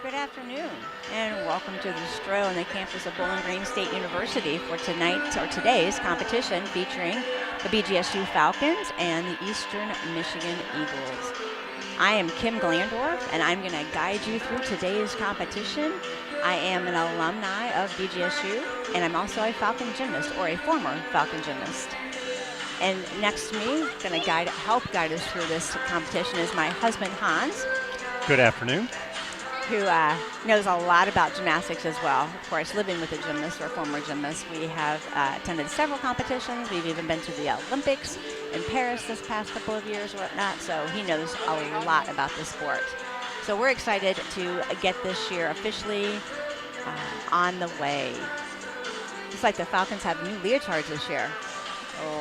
Good afternoon, and welcome to the Stroh on the campus of Bowling Green State University for today's competition featuring the BGSU Falcons and the Eastern Michigan Eagles. I am Kim Glandorf, and I'm going to guide you through today's competition. I am an alumni of BGSU, and I'm also a Falcon gymnast, or a former Falcon gymnast. And next to me, going to help guide us through this competition is my husband, Hans. Good afternoon. Who knows a lot about gymnastics as well. Of course, living with a gymnast or former gymnast, we have attended several competitions. We've even been to the Olympics in Paris this past couple of years or whatnot, so he knows a lot about the sport. So we're excited to get this year officially on the way. It's like the Falcons have new leotards this year.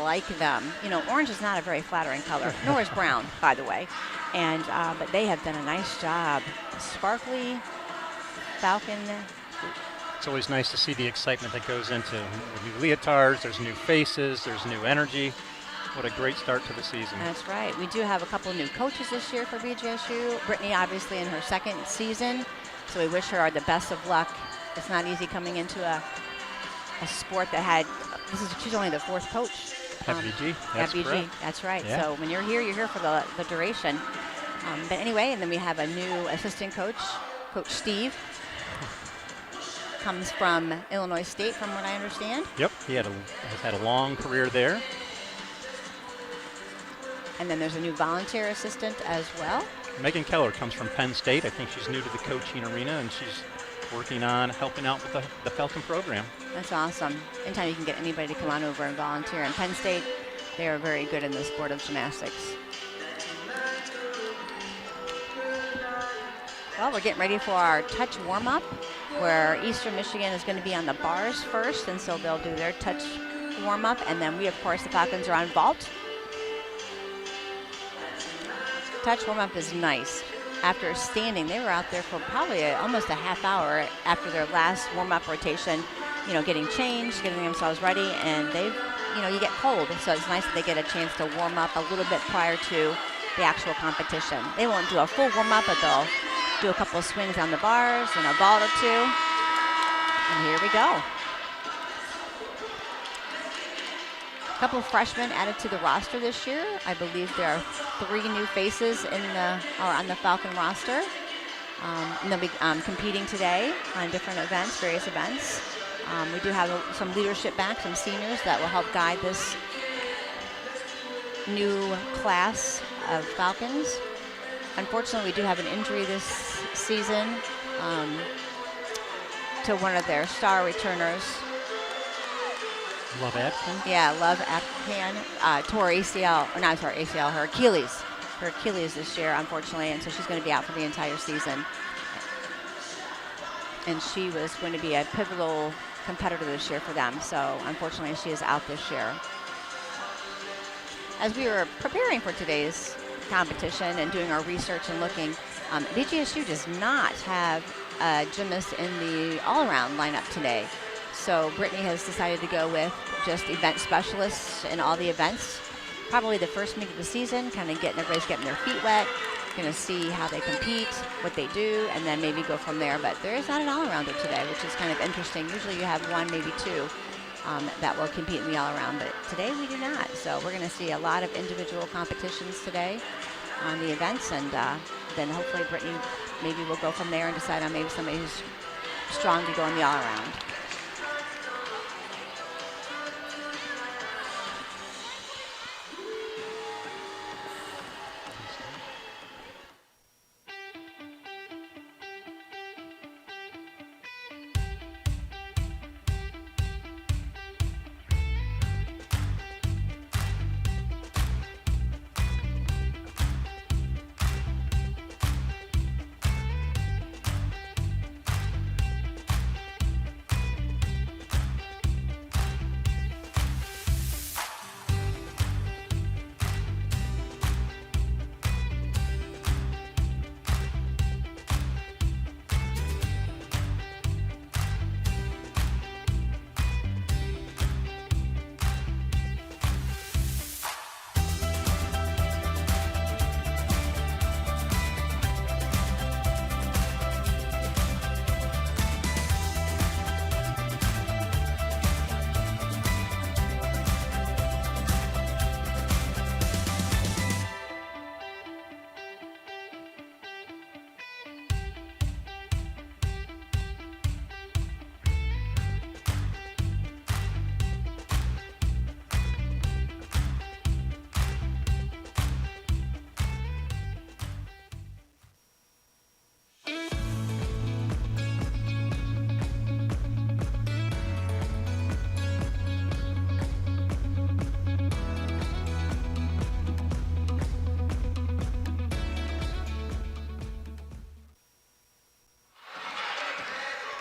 Like them. You know, orange is not a very flattering color, nor is brown, by the way. And but they have done a nice job. Sparkly Falcon. It's always nice to see the excitement that goes into new leotards. There's new faces. There's new energy. What a great start to the season. That's right. We do have a couple new coaches this year for BGSU. Brittany, obviously, in her second season, so we wish her the best of luck. It's not easy coming into a sport that had. She's only the fourth coach. At BG. That's at BG. correct. That's right. Yeah. So when you're here for the duration. But anyway, and then we have a new assistant coach, Coach Steve. Comes from Illinois State, from what I understand. Yep, he has had a long career there. And then there's a new volunteer assistant as well. Megan Keller comes from Penn State. I think she's new to the coaching arena, and she's working on helping out with the Falcon program. That's awesome. Anytime you can get anybody to come on over and volunteer. And Penn State, they are very good in the sport of gymnastics. Well, we're getting ready for our touch warm-up, where Eastern Michigan is going to be on the bars first, and so they'll do their touch warm-up. And then we, of course, the Falcons are on vault. Touch warm-up is nice. After standing, they were out there for probably almost a half hour after their last warm-up rotation, you know, getting changed, getting themselves ready, and they've, you know, you get cold, so it's nice that they get a chance to warm up a little bit prior to the actual competition. They won't do a full warm-up, but they'll do a couple of swings on the bars and a vault or two, and here we go. A couple of freshmen added to the roster this year. I believe there are 3 new faces on the Falcon roster. And they'll be competing today on different events, various events. We do have some leadership back, some seniors that will help guide this new class of Falcons. Unfortunately, we do have an injury this season to one of their star returners. Love Atkin? Yeah, Love Atkin tore ACL, or not sorry, ACL, her Achilles. Her Achilles this year, unfortunately, and so she's going to be out for the entire season. And she was going to be a pivotal competitor this year for them, so unfortunately she is out this year. As we were preparing for today's competition and doing our research and looking, BGSU does not have a gymnast in the all-around lineup today. So Brittany has decided to go with just event specialists in all the events. Probably the first meet of the season, kind of everybody's getting their feet wet, going to see how they compete, what they do, and then maybe go from there. But there is not an all-arounder today, which is kind of interesting. Usually you have 1, maybe 2 that will compete in the all-around, but today we do not. So we're going to see a lot of individual competitions today on the events, and then hopefully Brittany maybe will go from there and decide on maybe somebody who's strong to go in the all-around.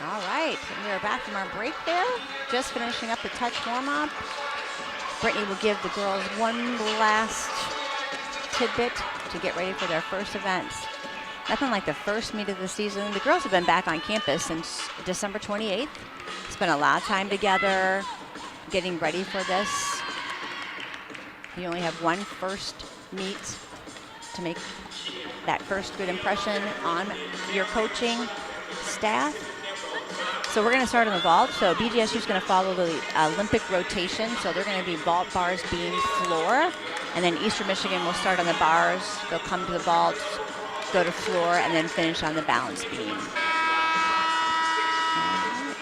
All right, and we are back from our break there. Just finishing up the touch warm-up. Brittany will give the girls one last tidbit to get ready for their first events. Nothing like the first meet of the season. The girls have been back on campus since December 28th. Spent a lot of time together getting ready for this. You only have one first meet to make that first good impression on your coaching staff. So we're going to start on the vault. So BGSU is going to follow the Olympic rotation. So they're going to be vault, bars, beam, floor. And then Eastern Michigan will start on the bars. They'll come to the vault, go to floor, and then finish on the balance beam. Right,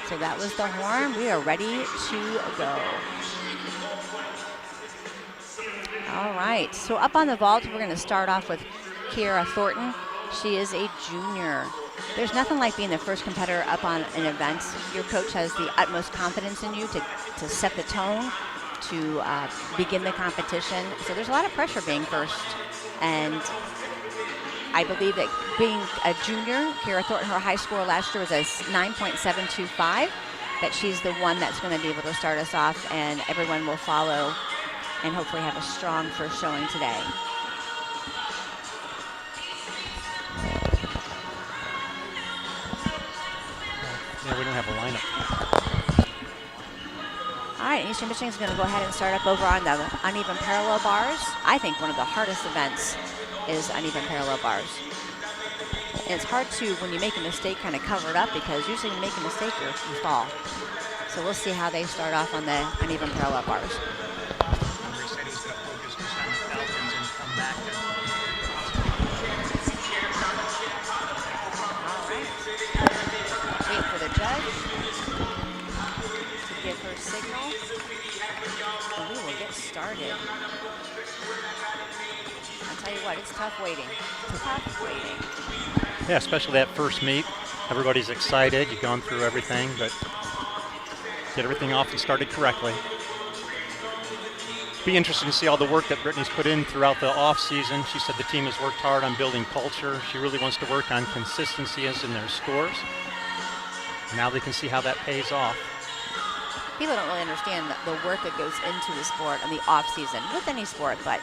so that was the horn. We are ready to go. All right, so up on the vault, we're going to start off with Kiera Thornton. She is a junior. There's nothing like being the first competitor up on an event. Your coach has the utmost confidence in you to set the tone, to begin the competition. So there's a lot of pressure being first. And I believe that being a junior, Kiera Thornton, her high score last year was a 9.725, that she's the one that's going to be able to start us off, and everyone will follow and hopefully have a strong first showing today. Yeah, we don't have a lineup. All right, Eastern Michigan is going to go ahead and start up over on the uneven parallel bars. I think one of the hardest events is uneven parallel bars. And it's hard to, when you make a mistake, kind of cover it up, because usually when you make a mistake, you fall. So we'll see how they start off on the uneven parallel bars. Henry said he's going to focus just on the Falcons and come back to. All right. Wait for the judge to give her signal. And we will get started. I'll tell you what, it's tough waiting. Tough waiting. Yeah, especially that first meet. Everybody's excited. You've gone through everything, but get everything off and started correctly. Be interesting to see all the work that Brittany's put in throughout the off season. She said the team has worked hard on building culture. She really wants to work on consistency as in their scores. Now they can see how that pays off. People don't really understand the work that goes into the sport in the off season with any sport, but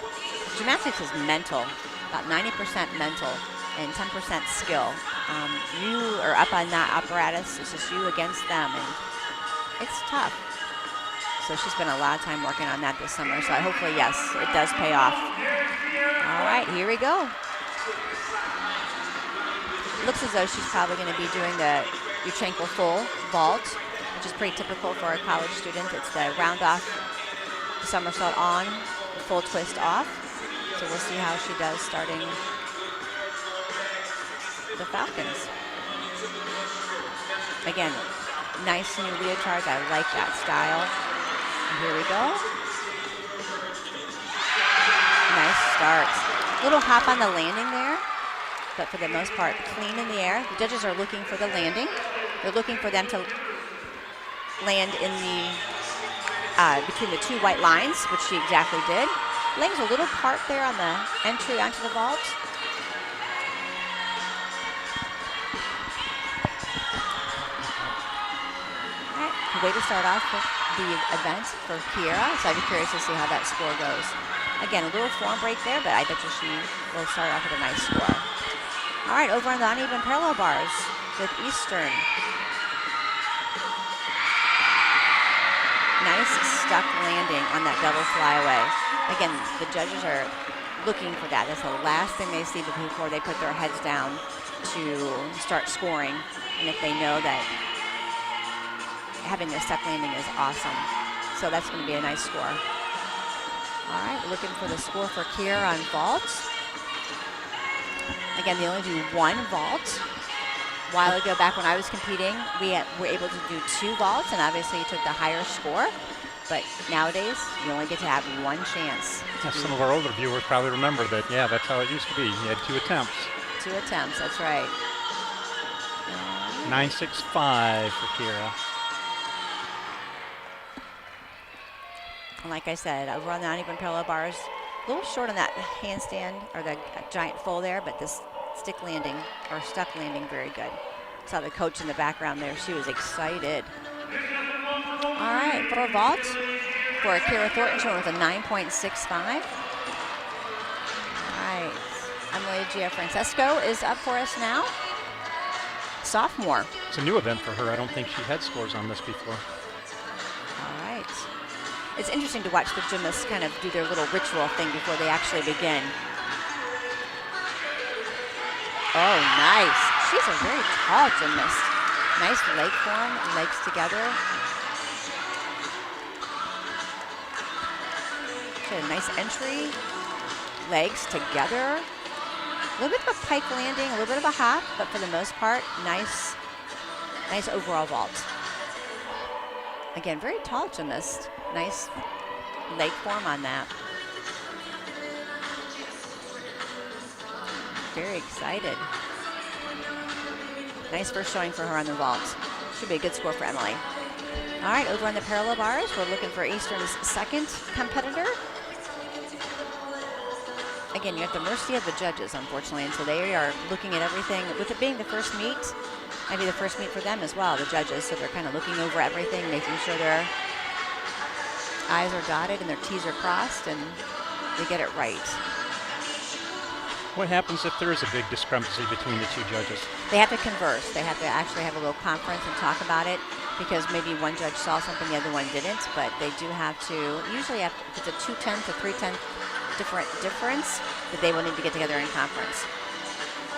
gymnastics is mental, about 90% mental and 10% skill. You are up on that apparatus. It's just you against them, and it's tough. So she spent a lot of time working on that this summer. So hopefully, yes, it does pay off. All right, here we go. Looks as though she's probably going to be doing the Uchenko full vault, which is pretty typical for a college student. It's the round off, somersault on, full twist off. So we'll see how she does starting the Falcons. Again, nice new leotards. I like that style. And here we go. Nice start. Little hop on the landing there, but for the most part, clean in the air. The judges are looking for the landing. They're looking for them to land in the between the two white lines, which she exactly did. Langs a little part there on the entry onto the vault. All right, way to start off with the event for Kiera, so I'd be curious to see how that score goes. Again, a little form break there, but I bet you she will start off with a nice score. All right, over on the uneven parallel bars with Eastern. Nice stuck landing on that double flyaway. Again, the judges are looking for that. That's the last thing they see before they put their heads down to start scoring. And if they know that having the stuck landing is awesome. So that's going to be a nice score. All right, we're looking for the score for Kiera on vaults. Again, they only do one vault. A while ago, back when I was competing, we were able to do two vaults, and obviously you took the higher score. But nowadays, you only get to have one chance. Yeah, some of our older viewers probably remember that, yeah, that's how it used to be. You had 2 attempts. 2 attempts, that's right. 9.65 for Kiera. And like I said, over on the uneven parallel bars, a little short on that handstand or the giant full there, but this stick landing or stuck landing, very good. Saw the coach in the background there. She was excited. All right, for vault, for Kira Thornton, she went with a 9.65. All right, Emily Gianfrancesco is up for us now. Sophomore. It's a new event for her. I don't think she had scores on this before. All right. It's interesting to watch the gymnasts kind of do their little ritual thing before they actually begin. Oh, nice. She's a very tall gymnast. Nice leg form, legs together. She had a nice entry, legs together. A little bit of a pike landing, a little bit of a hop, but for the most part, nice overall vault. Again, very tall gymnast. Nice leg form on that. Very excited. Nice first showing for her on the vault. Should be a good score for Emily. All right, over on the parallel bars, we're looking for Eastern's second competitor. Again, you're at the mercy of the judges, unfortunately, and so they are looking at everything. With it being the first meet, might be the first meet for them as well, the judges, so they're kind of looking over everything, making sure their I's are dotted and their T's are crossed, and they get it right. What happens if there is a big discrepancy between the two judges? They have to converse. They have to actually have a little conference and talk about it, because maybe one judge saw something the other one didn't, but they do have to, usually if it's a 2/10 to 3/10 difference, that they will need to get together in conference.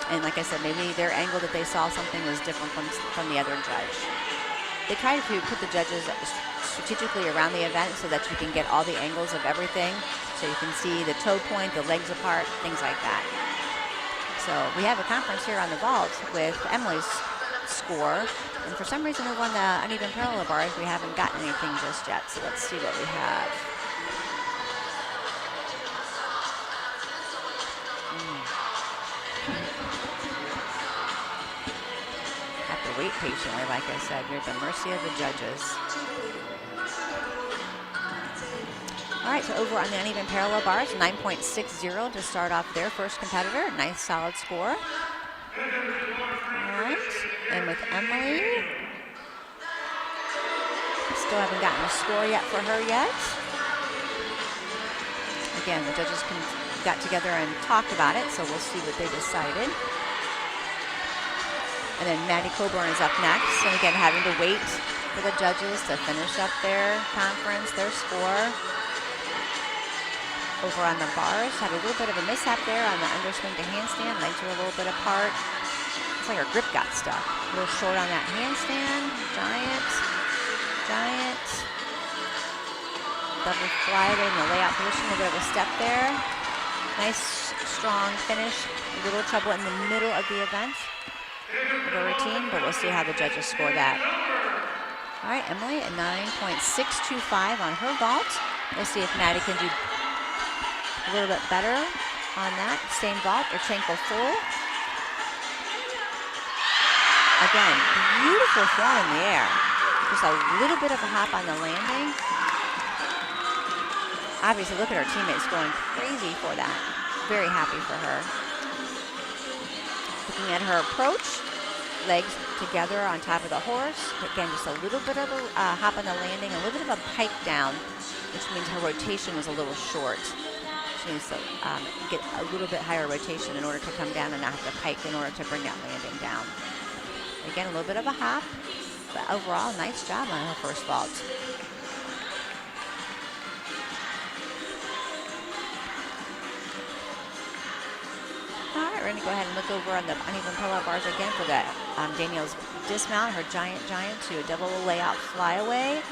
And like I said, maybe their angle that they saw something was different from the other judge. They try to put the judges strategically around the event so that you can get all the angles of everything, so you can see the toe point, the legs apart, things like that. So we have a conference here on the vault with Emily's score, and for some reason over on the uneven parallel bars we haven't gotten anything just yet, so let's see what we have. Have to wait patiently, like I said. You're at the mercy of the judges. All right, so over on the uneven parallel bars, 9.60 to start off their first competitor. Nice solid score. All right, and with Emily, still haven't gotten a score yet for her yet. Again, the judges got together and talked about it, so we'll see what they decided. And then Maddie Coburn is up next, and again, having to wait for the judges to finish up their conference, their score. Over on the bars, had a little bit of a mishap there on the underswing to handstand. Legs were a little bit apart. Looks like her grip got stuck. A little short on that handstand. Giant. Double flyaway in the layout position. A little bit of a step there. Nice, strong finish. A little trouble in the middle of the event of a routine, but we'll see how the judges score that. All right, Emily at 9.625 on her vault. We'll see if Maddie can do a little bit better on that same vault or chankle full. Again, beautiful form in the air. Just a little bit of a hop on the landing. Obviously, look at her teammates going crazy for that. Very happy for her. Looking at her approach, legs together on top of the horse. Again, just a little bit of a hop on the landing, a little bit of a pike down, which means her rotation was a little short. She needs to get a little bit higher rotation in order to come down and not have to pike in order to bring that landing down. Again, a little bit of a hop, but overall, nice job on her first vault. All right, we're gonna go ahead and look over on the uneven parallel bars again for that Danielle's dismount, her giant to a double layout flyaway.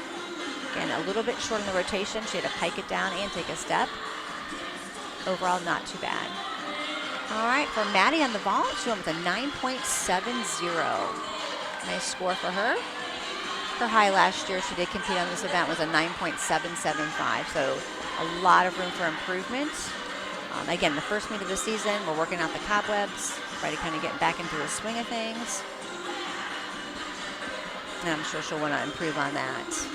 Again, a little bit short in the rotation. She had to pike it down and take a step. Overall, not too bad. All right, for Maddie on the vault, she went with a 9.70. Nice score for her. Her high last year, she did compete on this event, was a 9.775, so a lot of room for improvement. Again, the first meet of the season, we're working out the cobwebs, try to kind of get back into the swing of things. And I'm sure she'll want to improve on that.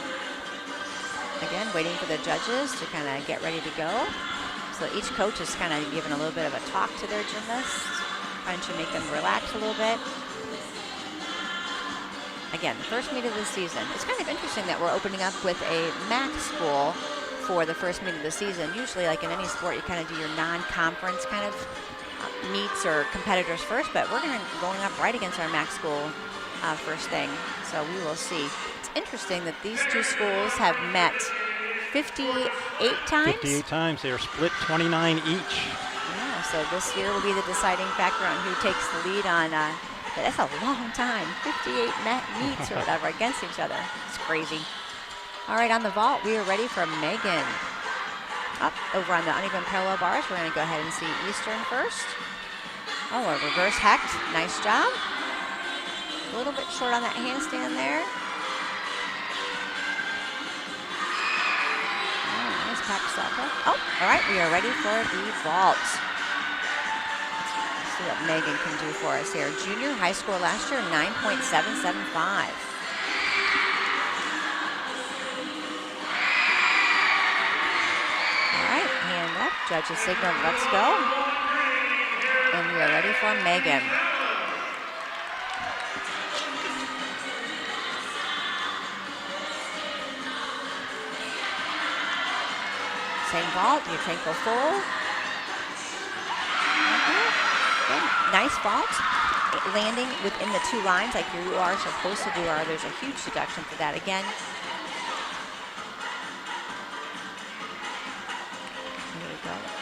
Again, waiting for the judges to kind of get ready to go. So each coach is kind of giving a little bit of a talk to their gymnasts, trying to make them relax a little bit. Again, the first meet of the season. It's kind of interesting that we're opening up with a MAC school for the first meet of the season. Usually, like in any sport, you kind of do your non-conference kind of meets or competitors first, but we're going up right against our MAC school first thing. So we will see. It's interesting that these two schools have met 58 times. 58 times. They are split 29 each. Yeah, so this year will be the deciding factor on who takes the lead on. But that's a long time. 58 meets or whatever against each other. It's crazy. All right, on the vault, we are ready for Megan. Up over on the uneven parallel bars, we're going to go ahead and see Eastern first. Oh, a reverse hecht. Nice job. A little bit short on that handstand there. Oh, nice back salto. Oh, all right, we are ready for the vault. Let's see what Megan can do for us here. Junior high score last year, 9.775. Judges signal, let's go. And we are ready for Megan. Same vault, your ankle full. Okay. Nice vault. Landing within the two lines like you are supposed to do, or there's a huge deduction for that again.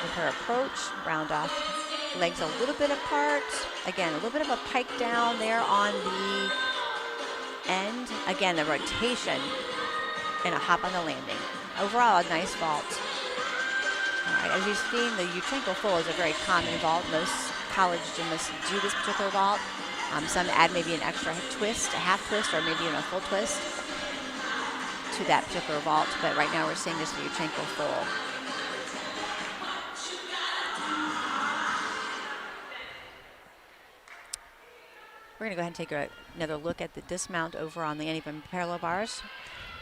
With her approach, round off, legs a little bit apart. Again, a little bit of a pike down there on the end. Again, the rotation and a hop on the landing. Overall, a nice vault. All right, as you've seen, the Uchenko full is a very common vault. Most college gymnasts do this particular vault. Some add maybe an extra twist, a half twist, or maybe even a full twist to that particular vault. But right now, we're seeing just the Uchenko full. We're going to go ahead and take another look at the dismount over on the uneven parallel bars.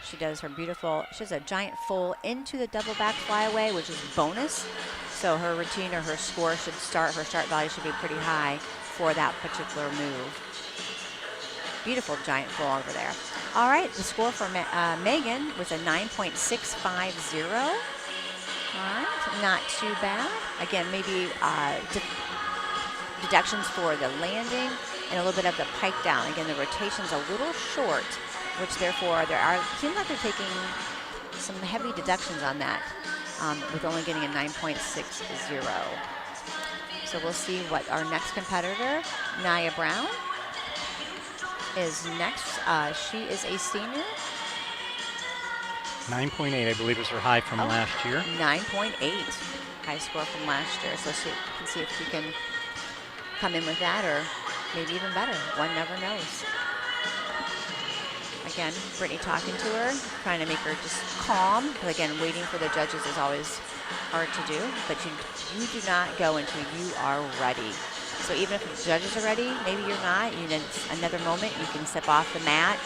She does her beautiful, she has a giant full into the double back flyaway, which is bonus. So her routine or her score should start, her start value should be pretty high for that particular move. Beautiful giant full over there. All right, the score for Megan was a 9.650. All right, not too bad. Again, maybe deductions for the landing and a little bit of the pike down. Again, the rotation's a little short, which therefore seems like they're taking some heavy deductions on that with only getting a 9.60. So we'll see what our next competitor, Nia Brown, is next. She is a senior. 9.8, I believe, was her high from last year. 9.8, high score from last year. So she can see if she can come in with that, or maybe even better. One never knows. Again, Brittany talking to her, trying to make her just calm. Because again, waiting for the judges is always hard to do. But you do not go until you are ready. So even if the judges are ready, maybe you're not. You need another moment. You can step off the mat,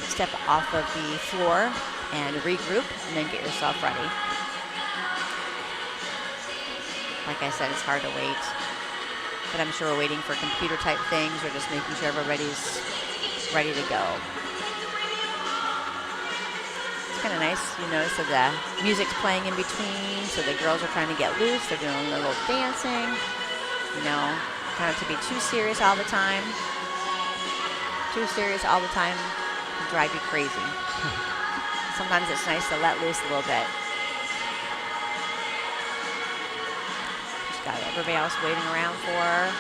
step off of the floor, and regroup, and then get yourself ready. Like I said, it's hard to wait. But I'm sure we're waiting for computer type things or just making sure everybody's ready to go. It's kind of nice, you notice that the music's playing in between, so the girls are trying to get loose. They're doing a little dancing, you know, kind of to be too serious all the time. Too serious all the time can drive you crazy. Sometimes it's nice to let loose a little bit. Got everybody else waiting around for her.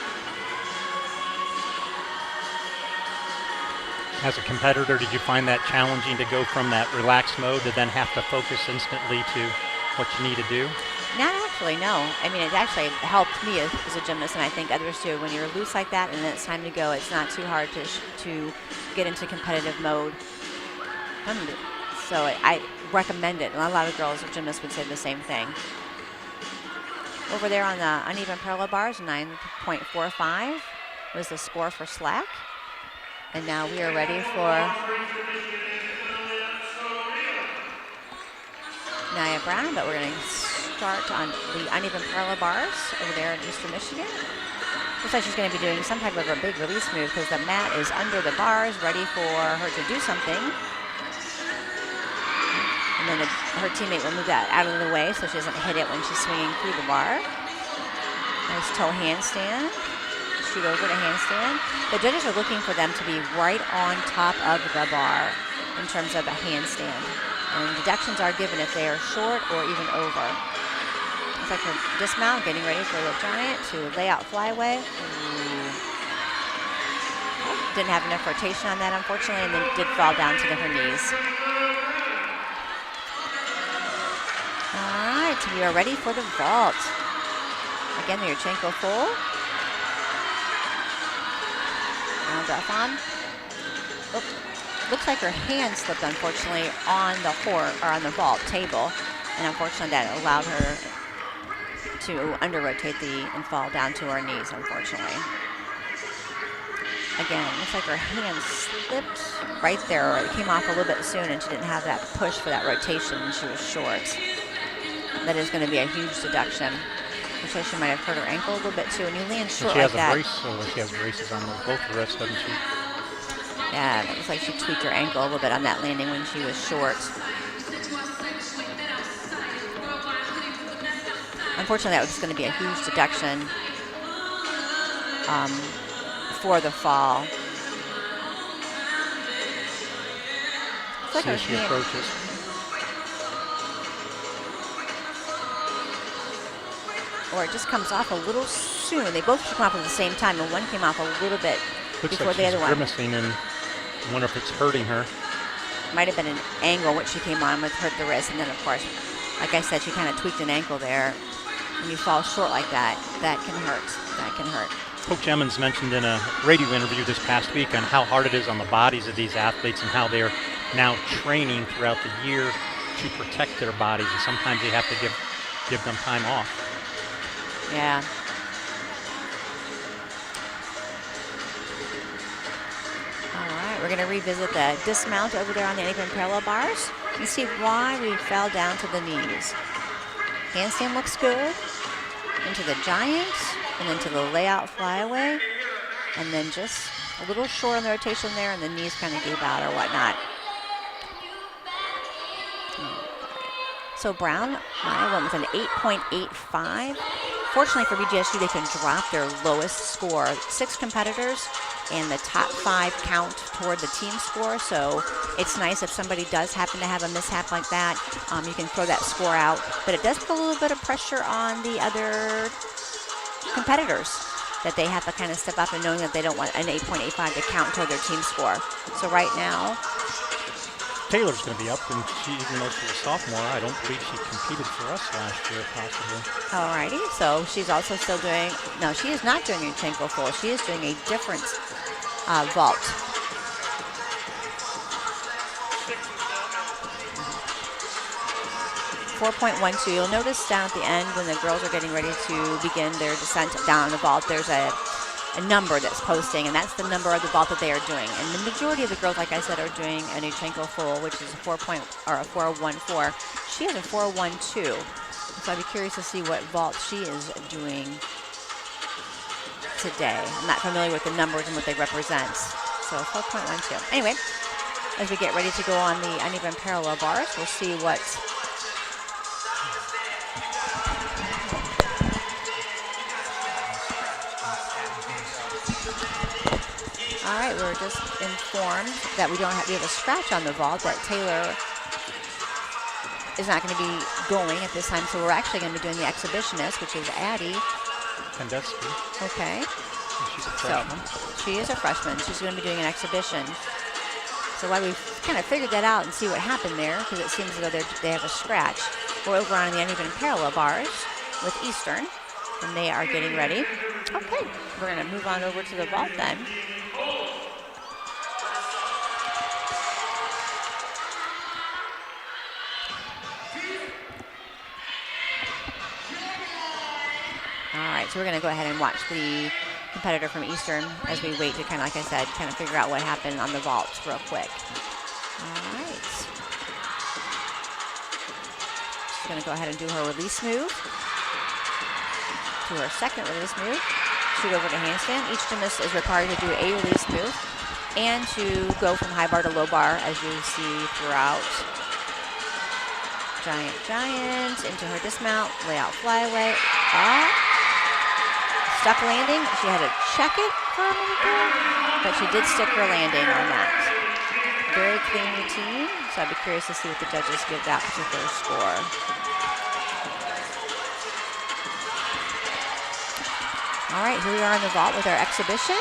As a competitor, did you find that challenging to go from that relaxed mode to then have to focus instantly to what you need to do? Not actually, no. I mean, it actually helped me as a gymnast, and I think others too. When you're loose like that and then it's time to go, it's not too hard to get into competitive mode. So I recommend it. And a lot of girls or gymnasts would say the same thing. Over there on the uneven parallel bars, 9.45 was the score for slack. And now we are ready for Nia Brown, but we're going to start on the uneven parallel bars over there in Eastern Michigan. Looks like she's going to be doing some type of a big release move because the mat is under the bars, ready for her to do something. And then her teammate will move that out of the way so she doesn't hit it when she's swinging through the bar. Nice toe handstand. Shoot over to handstand. The judges are looking for them to be right on top of the bar in terms of a handstand. And deductions are given if they are short or even over. Looks like her dismount, getting ready for the giant to lay out flyaway. Didn't have enough rotation on that, unfortunately, and then did fall down to her knees. All right, we are ready for the vault. Again, the Yurchenko full. Round off on. Oops. Looks like her hand slipped, unfortunately, on the on the vault table, and unfortunately that allowed her to under-rotate and fall down to her knees, unfortunately. Again, looks like her hand slipped right there, or it came off a little bit soon, and she didn't have that push for that rotation, and she was short. That is going to be a huge deduction. Looks like she might have hurt her ankle a little bit too, and you land short like that. She has braces on both wrists, doesn't she? Yeah, it looks like she tweaked her ankle a little bit on that landing when she was short. Unfortunately, that was going to be a huge deduction for the fall. It's like as she approaches. Or it just comes off a little soon. They both come off at the same time, and one came off a little bit before the other one. Grimacing, and I wonder if it's hurting her. Might have been an angle which she came on with, hurt the wrist, and then of course, like I said, she kind of tweaked an ankle there. When you fall short like that, that can hurt. That can hurt. Coach Emmons mentioned in a radio interview this past week on how hard it is on the bodies of these athletes and how they're now training throughout the year to protect their bodies, and sometimes they have to give them time off. Yeah. All right, we're going to revisit the dismount over there on the uneven parallel bars and see why we fell down to the knees. Handstand looks good. Into the giant, and then to the layout flyaway, and then just a little short on the rotation there, and the knees kind of gave out or whatnot. So Brown, Maya went with an 8.85. Fortunately for BGSU, they can drop their lowest score. 6 competitors, and the top 5 count toward the team score. So it's nice if somebody does happen to have a mishap like that, you can throw that score out. But it does put a little bit of pressure on the other competitors, that they have to kind of step up and knowing that they don't want an 8.85 to count toward their team score. So right now, Taylor's going to be up, and even though she's a sophomore, I don't believe she competed for us last year, possibly. Alrighty, so she's also still doing, no, she is not doing a Yurchenko full. She is doing a different vault. .12. You'll notice down at the end when the girls are getting ready to begin their descent down the vault, there's a number that's posting, and that's the number of the vault that they are doing. And the majority of the girls, like I said, are doing a Yurchenko full, which is a 4.14. She has a 4.12. So I'd be curious to see what vault she is doing today. I'm not familiar with the numbers and what they represent. So 4.12. Anyway, as we get ready to go on the uneven parallel bars, we'll see what All right, we were just informed that we have a scratch on the vault, that Taylor is not going to be going at this time, so we're actually going to be doing the exhibitionist, which is Addie Kandetsky. Okay. She's a freshman. So she is a freshman. She's going to be doing an exhibition. So while we've kind of figured that out and see what happened there, because it seems as though they have a scratch, we're over on the uneven parallel bars with Eastern, and they are getting ready. Okay, we're going to move on over to the vault then. All right, so we're going to go ahead and watch the competitor from Eastern as we wait to kind of, like I said, kind of figure out what happened on the vaults real quick. All right. She's going to go ahead and do her release move. To her second release move. shoot over to handstand. Each gymnast is required to do a release move and to go from high bar to low bar, as you see throughout. Giant into her dismount, layout flyaway. Stuck landing. She had to check it for a minute there, but she did stick her landing on that. Very clean routine, so I'd be curious to see what the judges give that particular score. All right, here we are in the vault with our exhibition.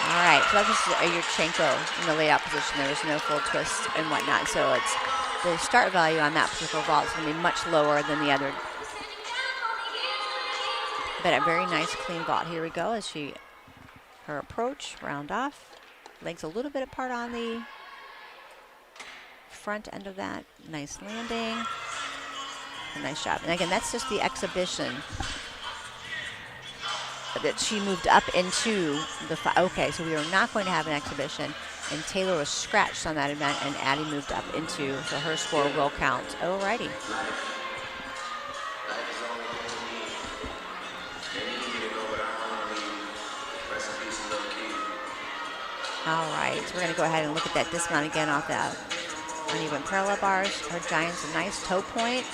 All right, so that's just a Yurchenko in the layout position. There was no full twist and whatnot, so it's the start value on that particular vault is going to be much lower than the other. But a very nice clean vault. Here we go as her approach, round off. Legs a little bit apart on the front end of that. Nice landing. A nice job. And again, that's just the exhibition that she moved up into the okay, so we are not going to have an exhibition. And Taylor was scratched on that event, and Addie moved up into, so her score will count. Alrighty. All right, so we're going to go ahead and look at that dismount again off that uneven parallel bars. Her giant's a nice toe point.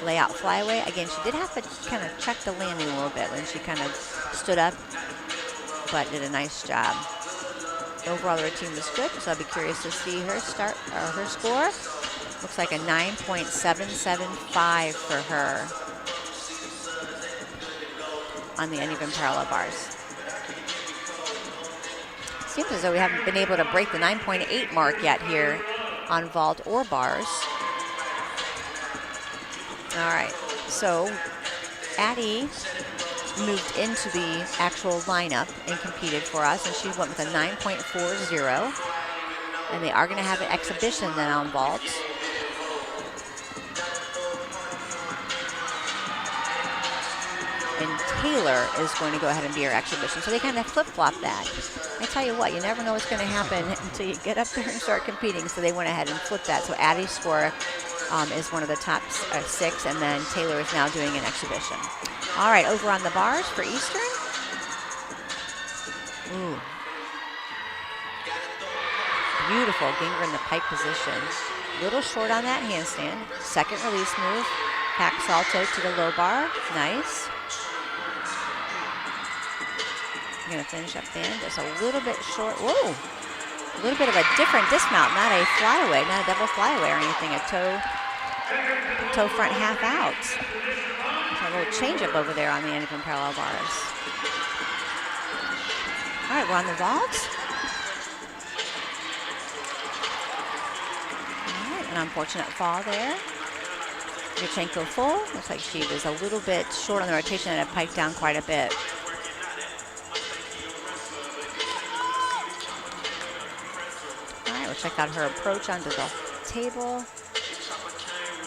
Layout flyaway. Again, she did have to kind of check the landing a little bit when she kind of stood up, but did a nice job. Overall, the routine was good, so I'll be curious to see her start or her score. Looks like a 9.775 for her on the uneven parallel bars. Seems as though we haven't been able to break the 9.8 mark yet here on vault or bars. All right, so Addie moved into the actual lineup and competed for us, and she went with a 9.40. And they are going to have an exhibition then on vault. And Taylor is going to go ahead and be our exhibition. So they kind of flip-flop that. I tell you what, you never know what's going to happen until you get up there and start competing. So they went ahead and flipped that. So Addie's score is one of the top 6, and then Taylor is now doing an exhibition. All right, over on the bars for Eastern. Ooh. Beautiful Ginger in the pike position. Little short on that handstand. Second release move. Hack salto to the low bar. Nice. I'm going to finish up then. Just a little bit short. Whoa. A little bit of a different dismount. Not a flyaway, not a double flyaway or anything. A toe front half out. So a little change up over there on the uneven parallel bars. All right, we're on the vault. All right, an unfortunate fall there. Yurchenko full. Looks like she was a little bit short on the rotation and it piked down quite a bit. All right, we'll check out her approach onto the table.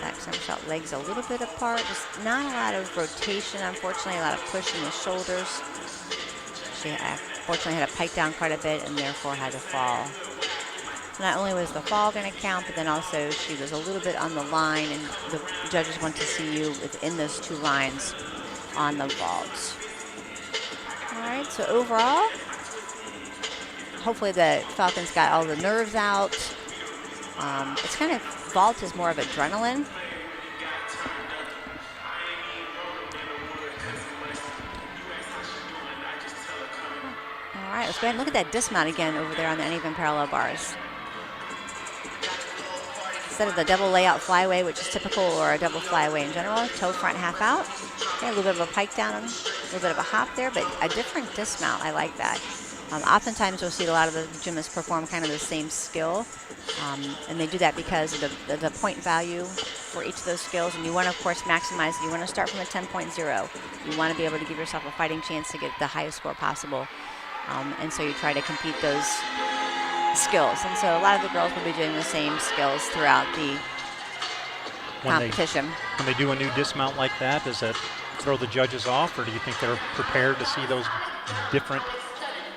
Back somersault, legs a little bit apart. Just not a lot of rotation, unfortunately, a lot of push in the shoulders. She unfortunately had to pike down quite a bit and therefore had to fall. So not only was the fall going to count, but then also she was a little bit on the line, and the judges want to see you within those 2 lines on the vault. All right, so overall, hopefully the Falcons got all the nerves out. It's kind of, vault is more of adrenaline. All right, let's go ahead and look at that dismount again over there on the uneven parallel bars. Instead of the double layout flyaway, which is typical, or a double flyaway in general, toe front half out. Okay, a little bit of a pike down, a little bit of a hop there, but a different dismount. I like that. Oftentimes you'll see a lot of the gymnasts perform kind of the same skill, and they do that because of the point value for each of those skills, and you want to, of course, maximize. You want to start from a 10.0. You want to be able to give yourself a fighting chance to get the highest score possible, and so you try to compete those skills. And so a lot of the girls will be doing the same skills throughout the competition. When they do a new dismount like that, does that throw the judges off, or do you think they're prepared to see those different?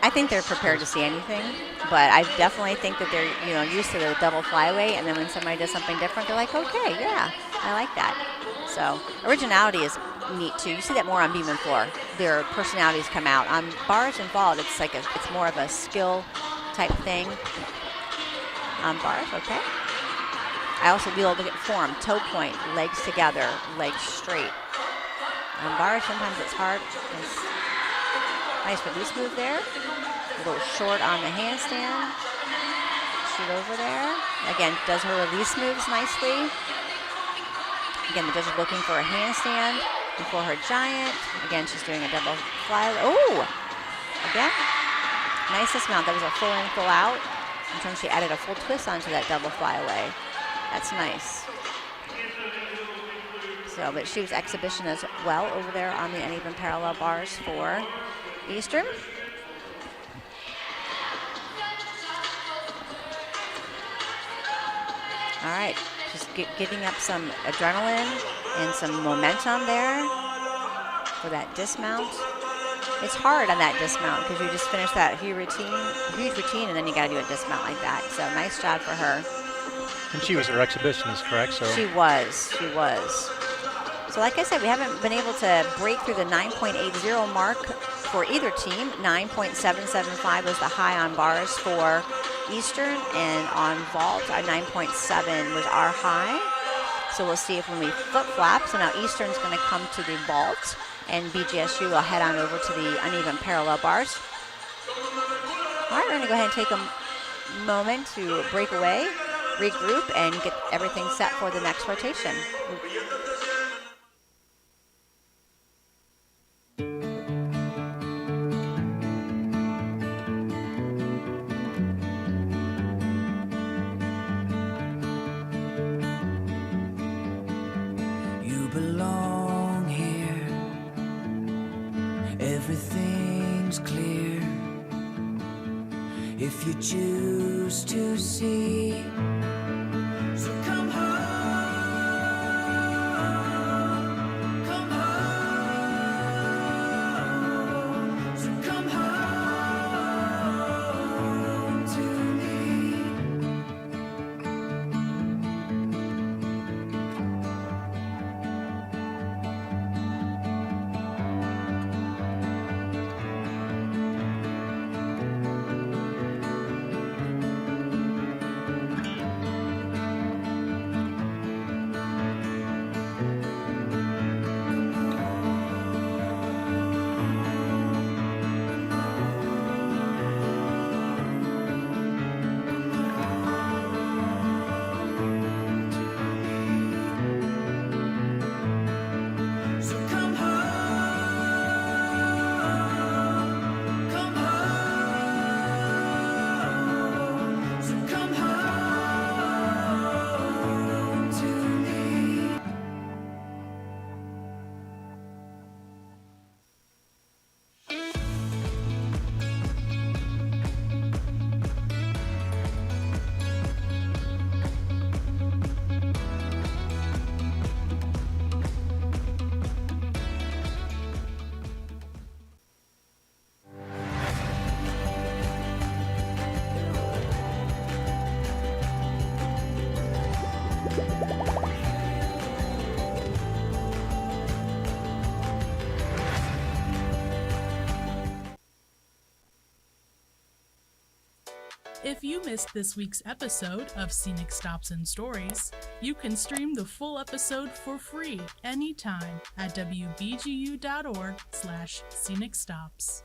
I think they're prepared to see anything, but I definitely think that they're used to the double flyway, and then when somebody does something different, they're like, okay, yeah, I like that. So originality is neat too. You see that more on beam and floor. Their personalities come out. On bars and vault, it's more of a skill type thing. On bars, okay. I also be able to get form, toe point, legs together, legs straight. On bars, sometimes it's hard. It's nice release move there. A little short on the handstand. Shoot over there. Again, does her release moves nicely. Again, the judge is looking for a handstand before her giant. Again, she's doing a double fly. Oh! Again, nice dismount. That was a full in, full out. And then she added a full twist onto that double flyaway. That's nice. So, but she was exhibition as well over there on the uneven parallel bars for Eastern. All right, just getting up some adrenaline and some momentum there for that dismount. It's hard on that dismount because you just finished that huge routine, and then you got to do a dismount like that. So nice job for her. And she was her exhibitionist, correct? So she was. So like I said, we haven't been able to break through the 9.80 mark for either team. 9.775 was the high on bars for Eastern, and on vault, 9.7 was our high. So we'll see if when we flip-flop, so now Eastern's going to come to the vault, and BGSU will head on over to the uneven parallel bars. All right, we're going to go ahead and take a moment to break away, regroup, and get everything set for the next rotation. You belong here. Everything's clear if you choose to see. So come home, come home. So come home to me. So come home, come home. So come home to me. If you missed this week's episode of Scenic Stops and Stories, you can stream the full episode for free anytime at WBGU.org/Scenic Stops.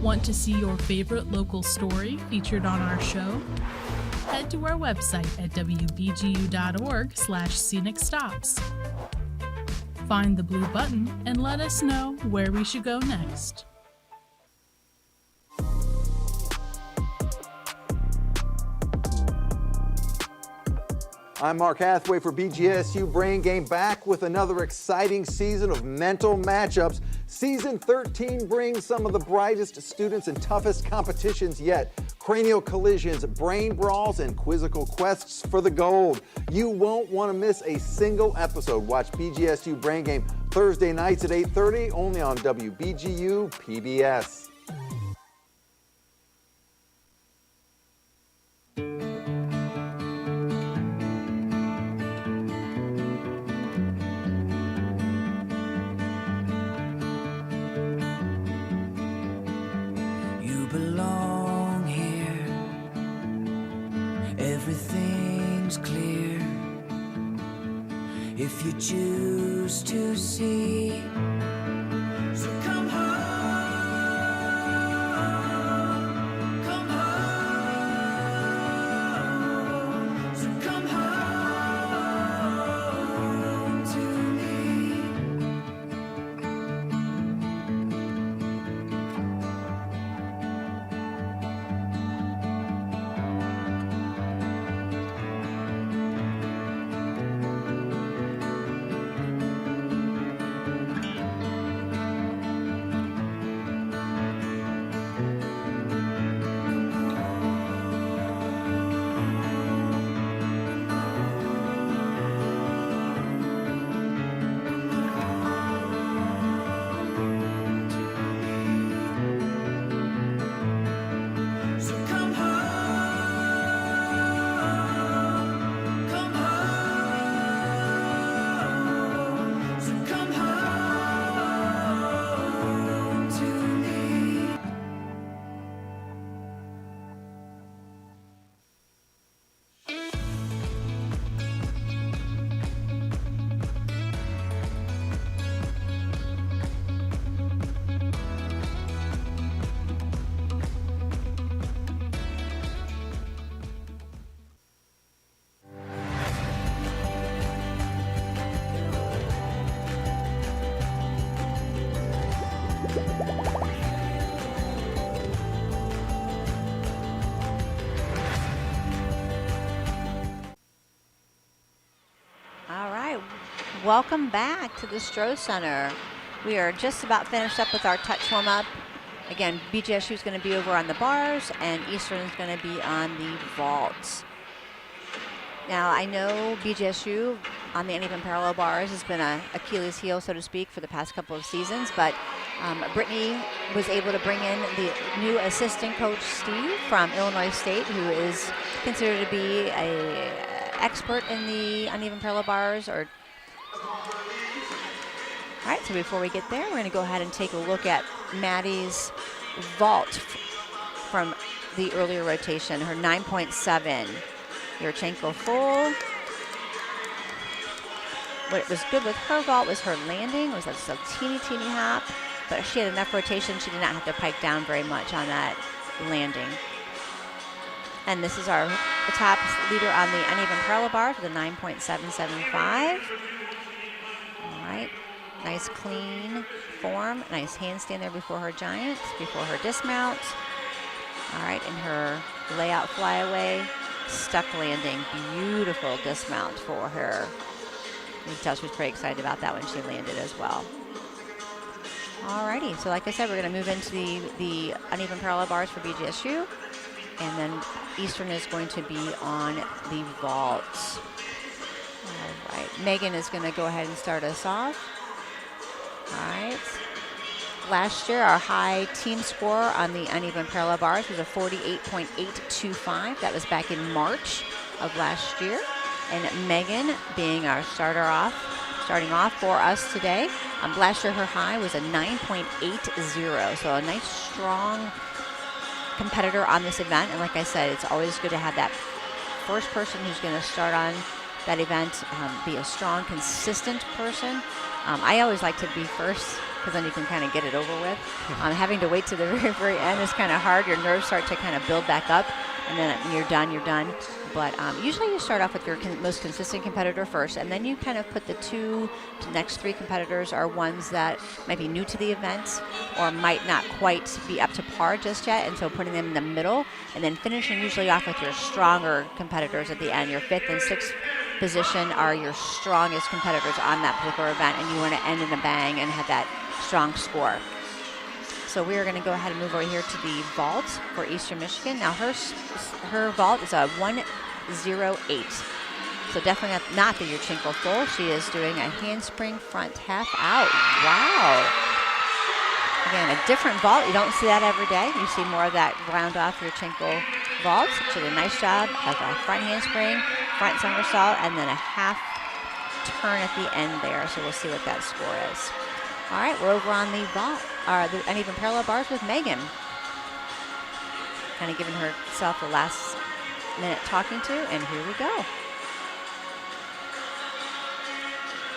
Want to see your favorite local story featured on our show? Head to our website at WBGU.org/Scenic Stops. Find the blue button and let us know where we should go next. I'm Mark Hathaway for BGSU Brain Game, back with another exciting season of mental matchups. Season 13 brings some of the brightest students and toughest competitions yet. Cranial collisions, brain brawls, and quizzical quests for the gold. You won't want to miss a single episode. Watch BGSU Brain Game Thursday nights at 8:30, only on WBGU PBS. if you choose to see. So come home, come home, so come home to me. So come home, come home, so come home to me. All right, welcome back to the Stroh Center. We are just about finished up with our touch warm-up. Again, BGSU is going to be over on the bars, and Eastern is going to be on the vaults. Now, I know BGSU on the uneven parallel bars has been a Achilles heel, so to speak, for the past couple of seasons, but Brittany was able to bring in the new assistant coach, Steve, from Illinois State, who is considered to be a expert in the uneven parallel bars. All right, so before we get there, we're going to go ahead and take a look at Maddie's vault from the earlier rotation, her 9.7. Yurchenko full. What was good with her vault was her landing, was just a teeny hop, but she had enough rotation, she did not have to pike down very much on that landing. And this is our top leader on the uneven parallel bar for the 9.775. All right, nice clean form, nice handstand there before her giant, before her dismount. All right, and her layout flyaway, stuck landing, beautiful dismount for her. You can tell she was pretty excited about that when she landed as well. Alrighty, so like I said, we're going to move into the uneven parallel bars for BGSU, and then Eastern is going to be on the vaults. All right, Megan is going to go ahead and start us off. All right. Last year, our high team score on the uneven parallel bars was a 48.825. That was back in March of last year. And Megan being our starting off for us today. Last year, her high was a 9.80. So a nice, strong competitor on this event. And like I said, it's always good to have that first person who's going to start on that event be a strong, consistent person. I always like to be first, because then you can kind of get it over with. Having to wait to the very, very end is kind of hard. Your nerves start to kind of build back up, and then when you're done, you're done. But usually you start off with your most consistent competitor first, and then you kind of put the next three competitors are ones that might be new to the event or might not quite be up to par just yet, and so putting them in the middle, and then finishing usually off with your stronger competitors at the end. Your fifth and sixth position are your strongest competitors on that particular event, and you want to end in a bang and have that strong score. So we are going to go ahead and move over here to the vault for Eastern Michigan. Now her vault is a 108. So definitely not the Yurchenko full. She is doing a handspring front half out. Wow. Again, a different vault. You don't see that every day. You see more of that round off Yurchenko vault. She did a nice job of a front handspring, front somersault, and then a half turn at the end there. So we'll see what that score is. All right, we're over on the vault, the uneven parallel bars with Megan. Kind of giving herself the last minute talking to, and here we go.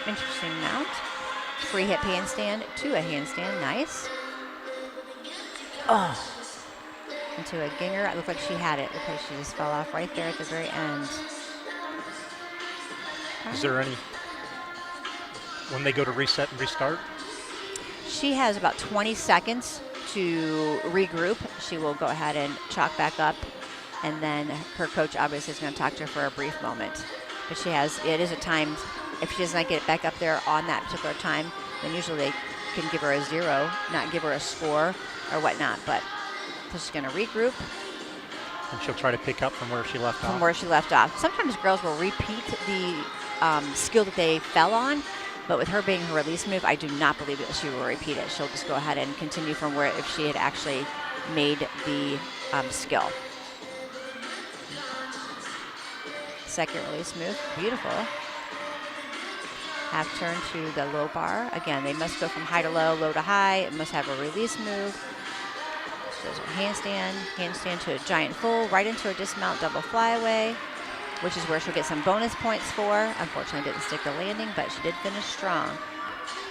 Interesting mount. Free hip handstand to a handstand. Nice. Oh. Into a ginger. It looked like she had it. Looked like she just fell off right there at the very end. Is there any, when they go to reset and restart? She has about 20 seconds to regroup. She will go ahead and chalk back up, and then her coach obviously is going to talk to her for a brief moment. But she has, it is a time, if she does not get it back up there on that particular time, then usually they can give her a 0, not give her a score or whatnot. But so she's going to regroup. And she'll try to pick up from where she left off. From where she left off. Sometimes girls will repeat the skill that they fell on, but with her being her release move, I do not believe that she will repeat it. She'll just go ahead and continue from where if she had actually made the skill. Second release move, beautiful. Half turn to the low bar. Again, they must go from high to low, low to high. It must have a release move. So there's a handstand to a giant full, right into a dismount double flyaway, which is where she'll get some bonus points for. Unfortunately, didn't stick the landing, but she did finish strong.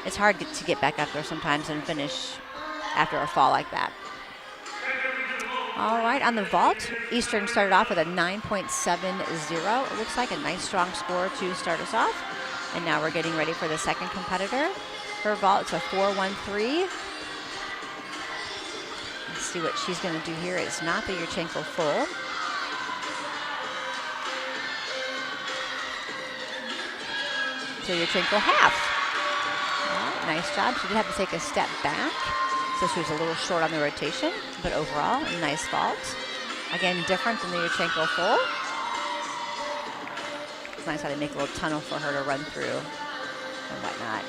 It's hard to get back up there sometimes and finish after a fall like that. All right, on the vault, Eastern started off with a 9.70. It looks like a nice, strong score to start us off. And now we're getting ready for the second competitor. Her vault, it's a 4.13. Let's see what she's going to do here. It's not the Yurchenko full. So Yurchenko half. All right, nice job. She did have to take a step back, so she was a little short on the rotation, but overall, a nice vault. Again, different than the Yurchenko full. It's nice how they make a little tunnel for her to run through and whatnot.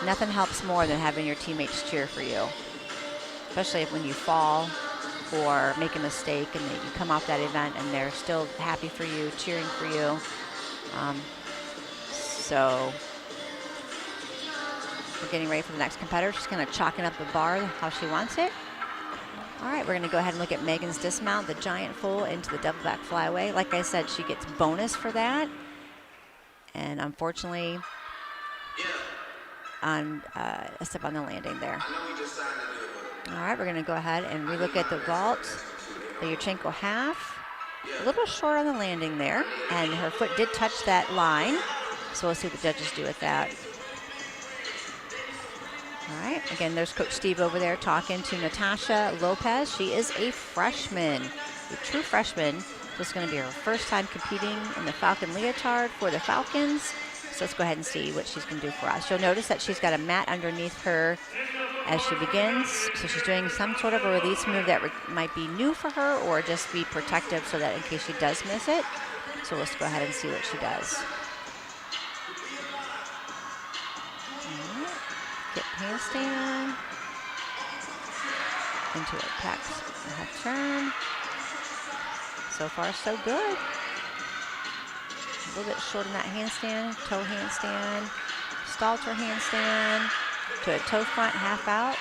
Nothing helps more than having your teammates cheer for you, especially when you fall or make a mistake and that you come off that event and they're still happy for you, cheering for you. So we're getting ready for the next competitor. She's kind of chalking up the bar how she wants it. All right, we're going to go ahead and look at Megan's dismount, the giant full into the double back flyaway. Like I said, she gets bonus for that. And unfortunately, on a step on the landing there. All right, we're going to go ahead and relook at the vault. The Yurchenko half, a little short on the landing there, and her foot did touch that line. So we'll see what the judges do with that. All right, again, there's Coach Steve over there talking to Natasha Lopez. She is a freshman, a true freshman. This is going to be her first time competing in the Falcon Leotard for the Falcons. So let's go ahead and see what she's going to do for us. You'll notice that she's got a mat underneath her as she begins. So she's doing some sort of a release move that might be new for her or just be protective so that in case she does miss it. So let's go ahead and see what she does. Hip handstand into a half turn. So far, so good. A little bit short in that handstand, toe handstand, stalter handstand to a toe front half out.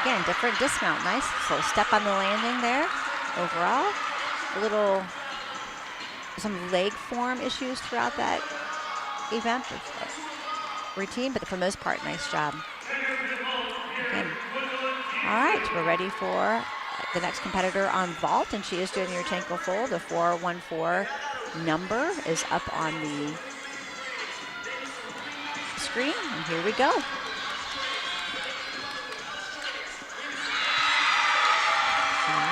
Again, different dismount, nice. So step on the landing there. Overall, some leg form issues throughout that event. Routine, but for the most part, nice job. Okay. All right, we're ready for the next competitor on vault, and she is doing the Yurchenko full. The 414 number is up on the screen, and here we go. All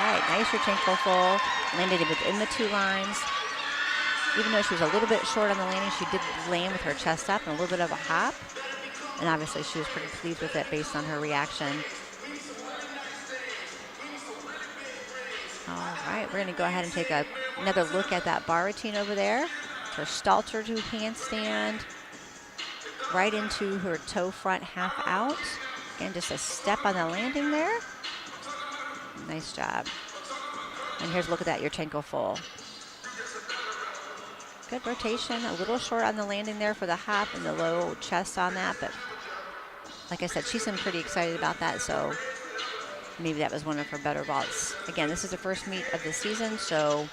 right, nice Yurchenko full, landed within the 2 lines. Even though she was a little bit short on the landing, she did land with her chest up and a little bit of a hop. And obviously she was pretty pleased with it based on her reaction. All right, we're going to go ahead and take another look at that bar routine over there. Her stalter to handstand, right into her toe front half out. Again, just a step on the landing there. Nice job. And here's a look at that Yurchenko full. Good rotation, a little short on the landing there for the hop and the low chest on that, but like I said, she's been pretty excited about that, so maybe that was one of her better vaults. Again, this is the first meet of the season, so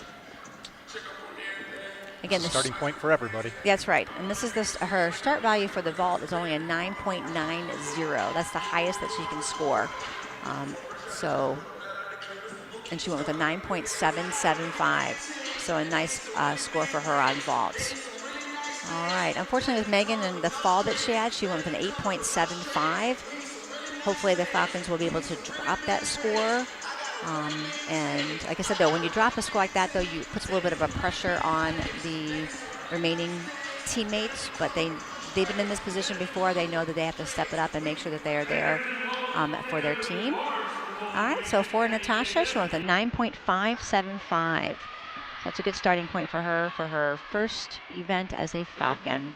Again, the Starting point for everybody. That's right. And this is her start value for the vault is only a 9.90. That's the highest that she can score. And she went with a 9.775. So a nice score for her on vault. All right. Unfortunately, with Megan and the fall that she had, she went with an 8.75. Hopefully, the Falcons will be able to drop that score. And like I said, though, when you drop a score like that, though, it puts a little bit of a pressure on the remaining teammates. But they've been in this position before. They know that they have to step it up and make sure that they are there for their team. All right, so for Natasha, she went with a 9.575. That's a good starting point for her first event as a Falcon.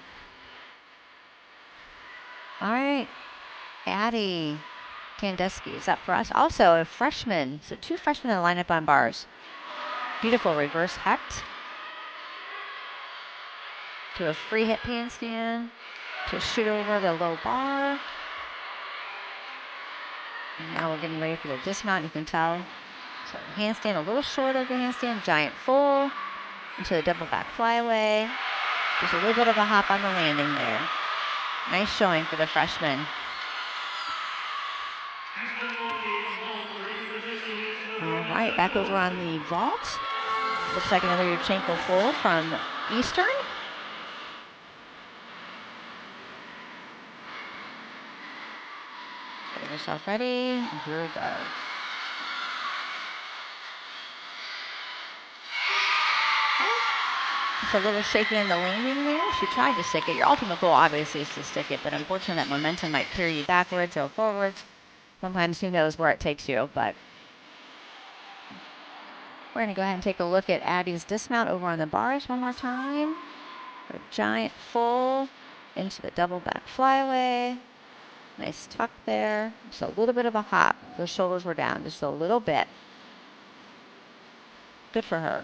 All right, Addie Kandeski is up for us. Also a freshman, so 2 freshmen in the lineup on bars. Beautiful reverse hecht. To a free hip handstand. To shoot over the low bar. And now we're getting ready for the dismount, you can tell. So handstand a little short of the handstand, giant full. Into the double back flyaway. Just a little bit of a hop on the landing there. Nice showing for the freshman. All right, back over on the vault. Looks like another Yurchenko full from Eastern. Get yourself ready. Here we go. Just a little shaky in the landing there. She tried to stick it. Your ultimate goal, obviously, is to stick it, but unfortunately, that momentum might carry you backwards or forwards. Sometimes who knows where it takes you, but we're going to go ahead and take a look at Addie's dismount over on the bars one more time. A giant full into the double back flyaway. Nice tuck there. Just a little bit of a hop. The shoulders were down just a little bit. Good for her.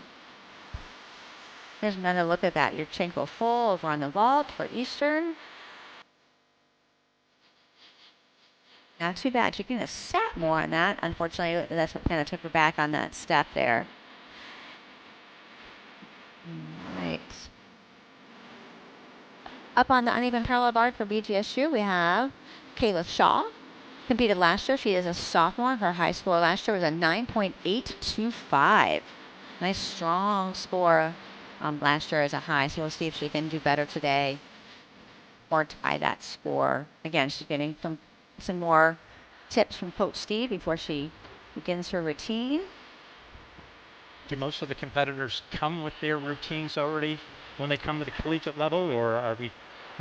Here's another look at that Yurchenko full over on the vault for Eastern. Not too bad. She could have sat more on that. Unfortunately, that's what kind of took her back on that step there. Right. Up on the uneven parallel bar for BGSU, we have Kayla Shaw. Competed last year. She is a sophomore. Her high score last year was a 9.825. Nice, strong score last year as a high. So we'll see if she can do better today or tie that score. Again, she's getting some more tips from Coach Steve before she begins her routine. Do most of the competitors come with their routines already when they come to the collegiate level, or are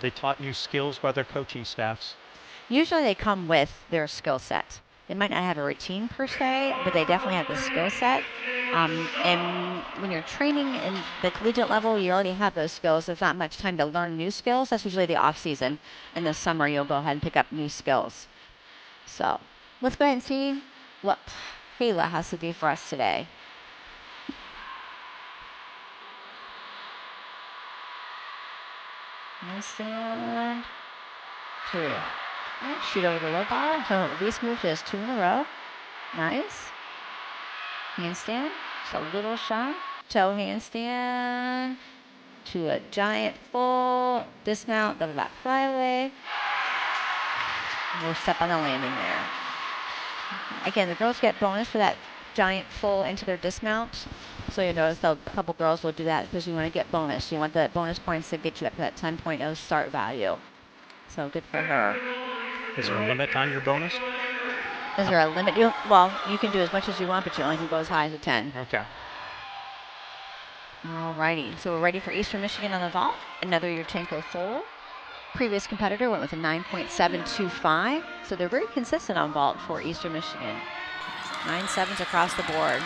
they taught new skills by their coaching staffs? Usually they come with their skill set. They might not have a routine per se, but they definitely have the skill set. And when you're training in the collegiate level, you already have those skills. There's not much time to learn new skills. That's usually the off season. In the summer, you'll go ahead and pick up new skills. So let's go ahead and see what Kayla has to do for us today. Nice and 2. Right, shoot over the low bar. So release move just 2 in a row. Nice. Handstand. Just a little shot. Toe handstand. To a giant full. Dismount. Double back flyaway. We'll step on the landing there. Again, the girls get bonus for that giant full into their dismount. So you notice a couple girls will do that because you want to get bonus. You want the bonus points to get you up to that 10.0 start value. So good for her. Is there a limit on your bonus? Is there a limit? You can do as much as you want, but you only can go as high as a 10. Okay. Alrighty, so we're ready for Eastern Michigan on the vault. Another Yurchenko full. Previous competitor went with a 9.725. So they're very consistent on vault for Eastern Michigan. 9 sevens across the board.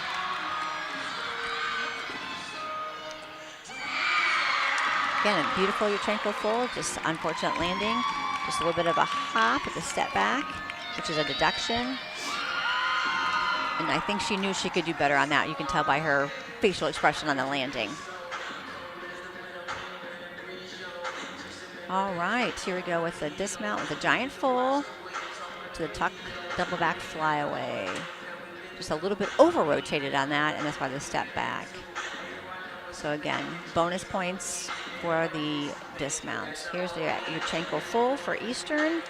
Again, a beautiful Yurchenko full, just unfortunate landing. Just a little bit of a hop with a step back, which is a deduction. And I think she knew she could do better on that. You can tell by her facial expression on the landing. All right, here we go with the dismount with a giant full to the tuck double back flyaway. Just a little bit over rotated on that, and that's why the step back. So again, bonus points for the dismount. Here's the Yurchenko full for Eastern.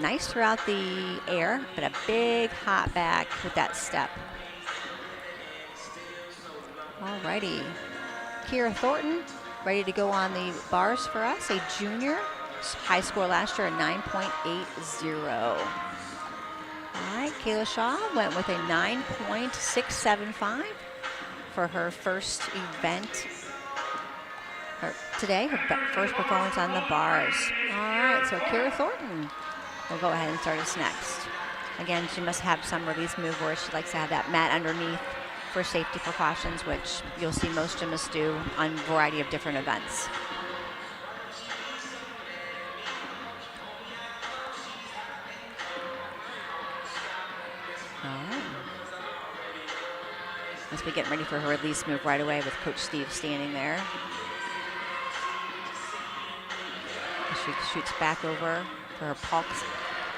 Nice throughout the air, but a big hop back with that step. Alrighty. Kira Thornton ready to go on the bars for us, a junior. High score last year, a 9.80. All right, Kayla Shaw went with a 9.675 for her first event today, her first performance on the bars. All right, so Kira Thornton will go ahead and start us next. Again, she must have some release move where she likes to have that mat underneath for safety precautions, which you'll see most gymnasts do on a variety of different events. All right. Must be getting ready for her release move right away with Coach Steve standing there. She shoots back over for her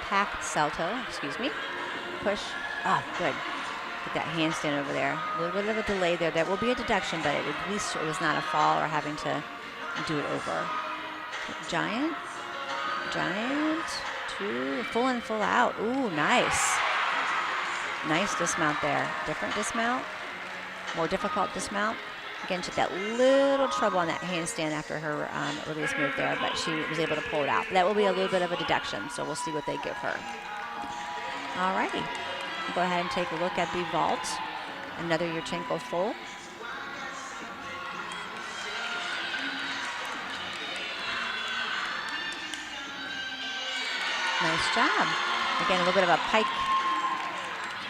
pack salto, excuse me. Push, good. Get that handstand over there. A little bit of a delay there. There will be a deduction, but at least it was not a fall or having to do it over. Giant, two, full in, full out. Ooh, nice. Nice dismount there. Different dismount, more difficult dismount. Again, she had that little trouble on that handstand after her release move there, but she was able to pull it out. That will be a little bit of a deduction, so we'll see what they give her. All righty. Go ahead and take a look at the vault. Another Yurchenko full. Nice job. Again, a little bit of a pike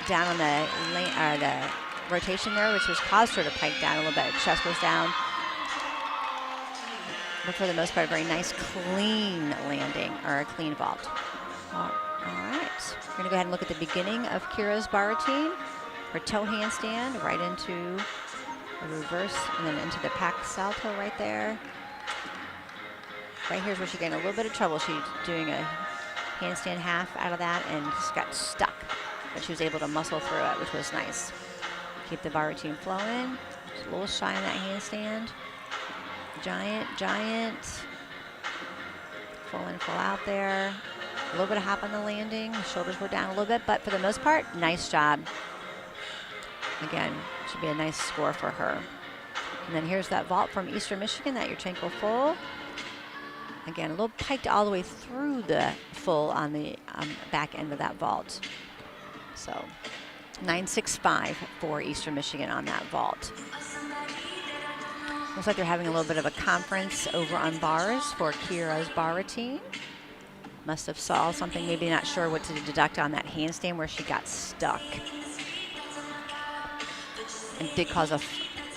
down on the rotation there, which was caused her to pike down a little bit. Chest was down. But for the most part, a very nice, clean landing, or a clean vault. All right. We're going to go ahead and look at the beginning of Kira's bar routine. Her toe handstand right into a reverse and then into the pack salto right there. Right here's where she's getting a little bit of trouble. She's doing a handstand half out of that and just got stuck. But she was able to muscle through it, which was nice. Keep the bar routine flowing. Just a little shy on that handstand. Giant. Full in, full out there. A little bit of hop on the landing. The shoulders were down a little bit, but for the most part, nice job. Again, should be a nice score for her. And then here's that vault from Eastern Michigan, that Yurchenko full. Again, a little piked all the way through the full on the back end of that vault. So 9.65 for Eastern Michigan on that vault. Looks like they're having a little bit of a conference over on bars for Kira's bar routine. Must have saw something, maybe not sure what to deduct on that handstand where she got stuck. And did cause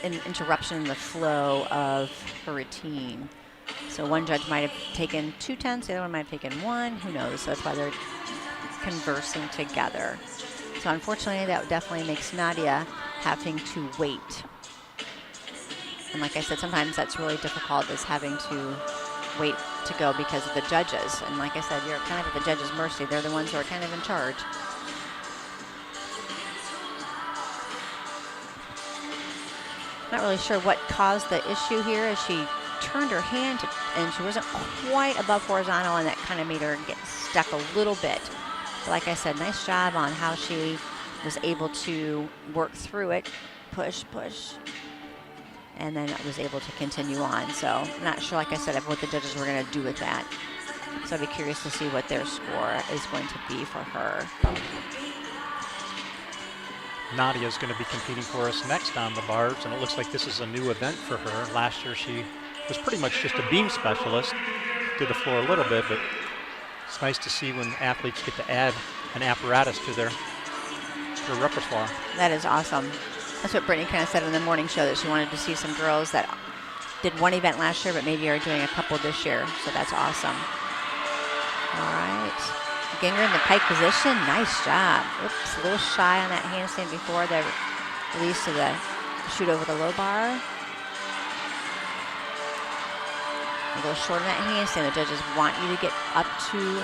an interruption in the flow of her routine. So one judge might have taken 2 tenths, the other one might have taken 1, who knows? So that's why they're conversing together. So unfortunately, that definitely makes Nadia having to wait. And like I said, sometimes that's really difficult, is having to wait to go because of the judges. And like I said, you're kind of at the judges' mercy. They're the ones who are kind of in charge. Not really sure what caused the issue here, as she turned her hand and she wasn't quite above horizontal, and that kind of made her get stuck a little bit. But like I said, nice job on how she was able to work through it. Push. And then was able to continue on. So I'm not sure, like I said, of what the judges were going to do with that. So I'd be curious to see what their score is going to be for her. Nadia is going to be competing for us next on the bars, and it looks like this is a new event for her. Last year she was pretty much just a beam specialist, did the floor a little bit, but it's nice to see when athletes get to add an apparatus to their repertoire. That is awesome. That's what Brittany kind of said in the morning show, that she wanted to see some girls that did one event last year, but maybe are doing a couple this year. So that's awesome. All right. Again, you're in the pike position. Nice job. Oops, a little shy on that handstand before the release to the shoot over the low bar. A little short on that handstand. The judges want you to get up to your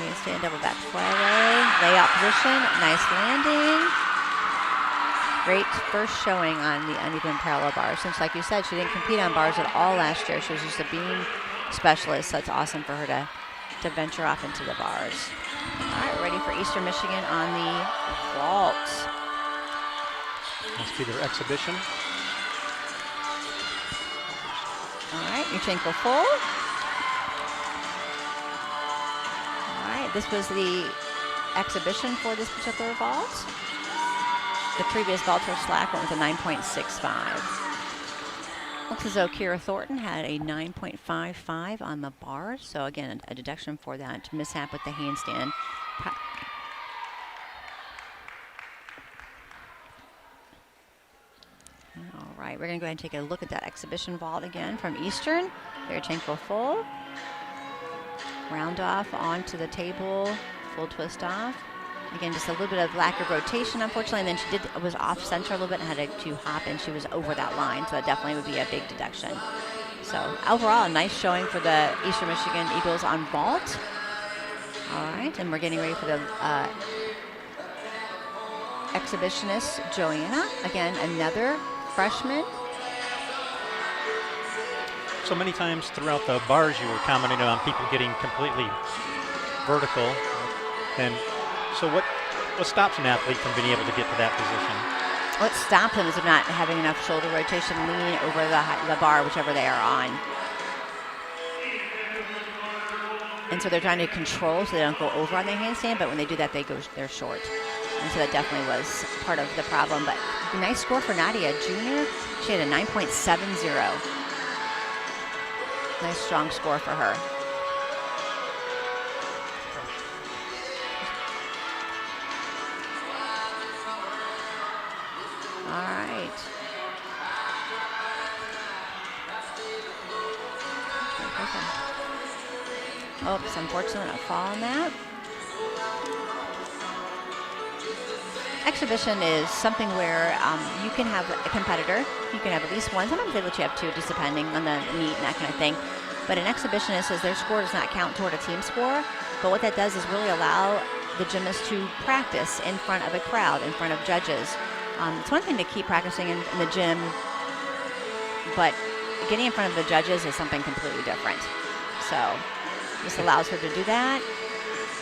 handstand, double back fly away. Layout position. Nice landing. Great first showing on the uneven parallel bars. Since, like you said, she didn't compete on bars at all last year. She was just a beam specialist, so it's awesome for her to venture off into the bars. All right, ready for Eastern Michigan on the vault. Must be their exhibition. All right, Yurchenko full. All right, this was the exhibition for this particular vault. The previous vaulter slack went with a 9.65. Looks as though Kira Thornton had a 9.55 on the bars. So again, a deduction for that mishap with the handstand. All right, we're going to go ahead and take a look at that exhibition vault again from Eastern. Yurchenko full. Round off onto the table, full twist off. Again, just a little bit of lack of rotation, unfortunately, and then she was off center a little bit and had to hop, and she was over that line, so that definitely would be a big deduction. So overall, a nice showing for the Eastern Michigan Eagles on vault. All right, and we're getting ready for the exhibitionist, Joanna. Again, another freshman. So many times throughout the bars you were commenting on people getting completely vertical. And so what stops an athlete from being able to get to that position? What stops them is of not having enough shoulder rotation, leaning over the bar, whichever they are on. And so they're trying to control so they don't go over on the handstand, but when they do that, they're short. And so that definitely was part of the problem. But a nice score for Nadia Jr. She had a 9.70. Nice strong score for her. All right. Oops, unfortunately, a fall on that. Exhibition is something where you can have a competitor. You can have at least one. Sometimes they let you have two, just depending on the meet and that kind of thing. But an exhibitionist says their score does not count toward a team score. But what that does is really allow the gymnast to practice in front of a crowd, in front of judges. It's one thing to keep practicing in the gym, but getting in front of the judges is something completely different. So this allows her to do that.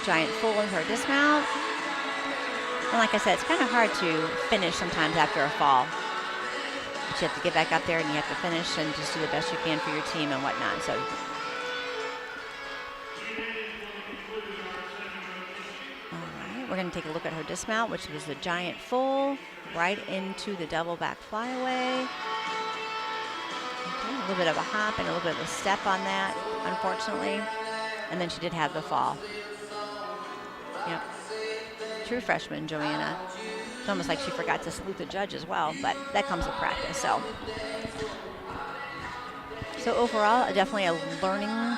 Giant full in her dismount. And like I said, it's kind of hard to finish sometimes after a fall. But you have to get back up there and you have to finish and just do the best you can for your team and whatnot. So we're going to take a look at her dismount, which was the giant full, right into the double back flyaway. Okay, a little bit of a hop and a little bit of a step on that, unfortunately. And then she did have the fall. Yep. True freshman, Joanna. It's almost like she forgot to salute the judge as well, but that comes with practice. So overall, definitely a learning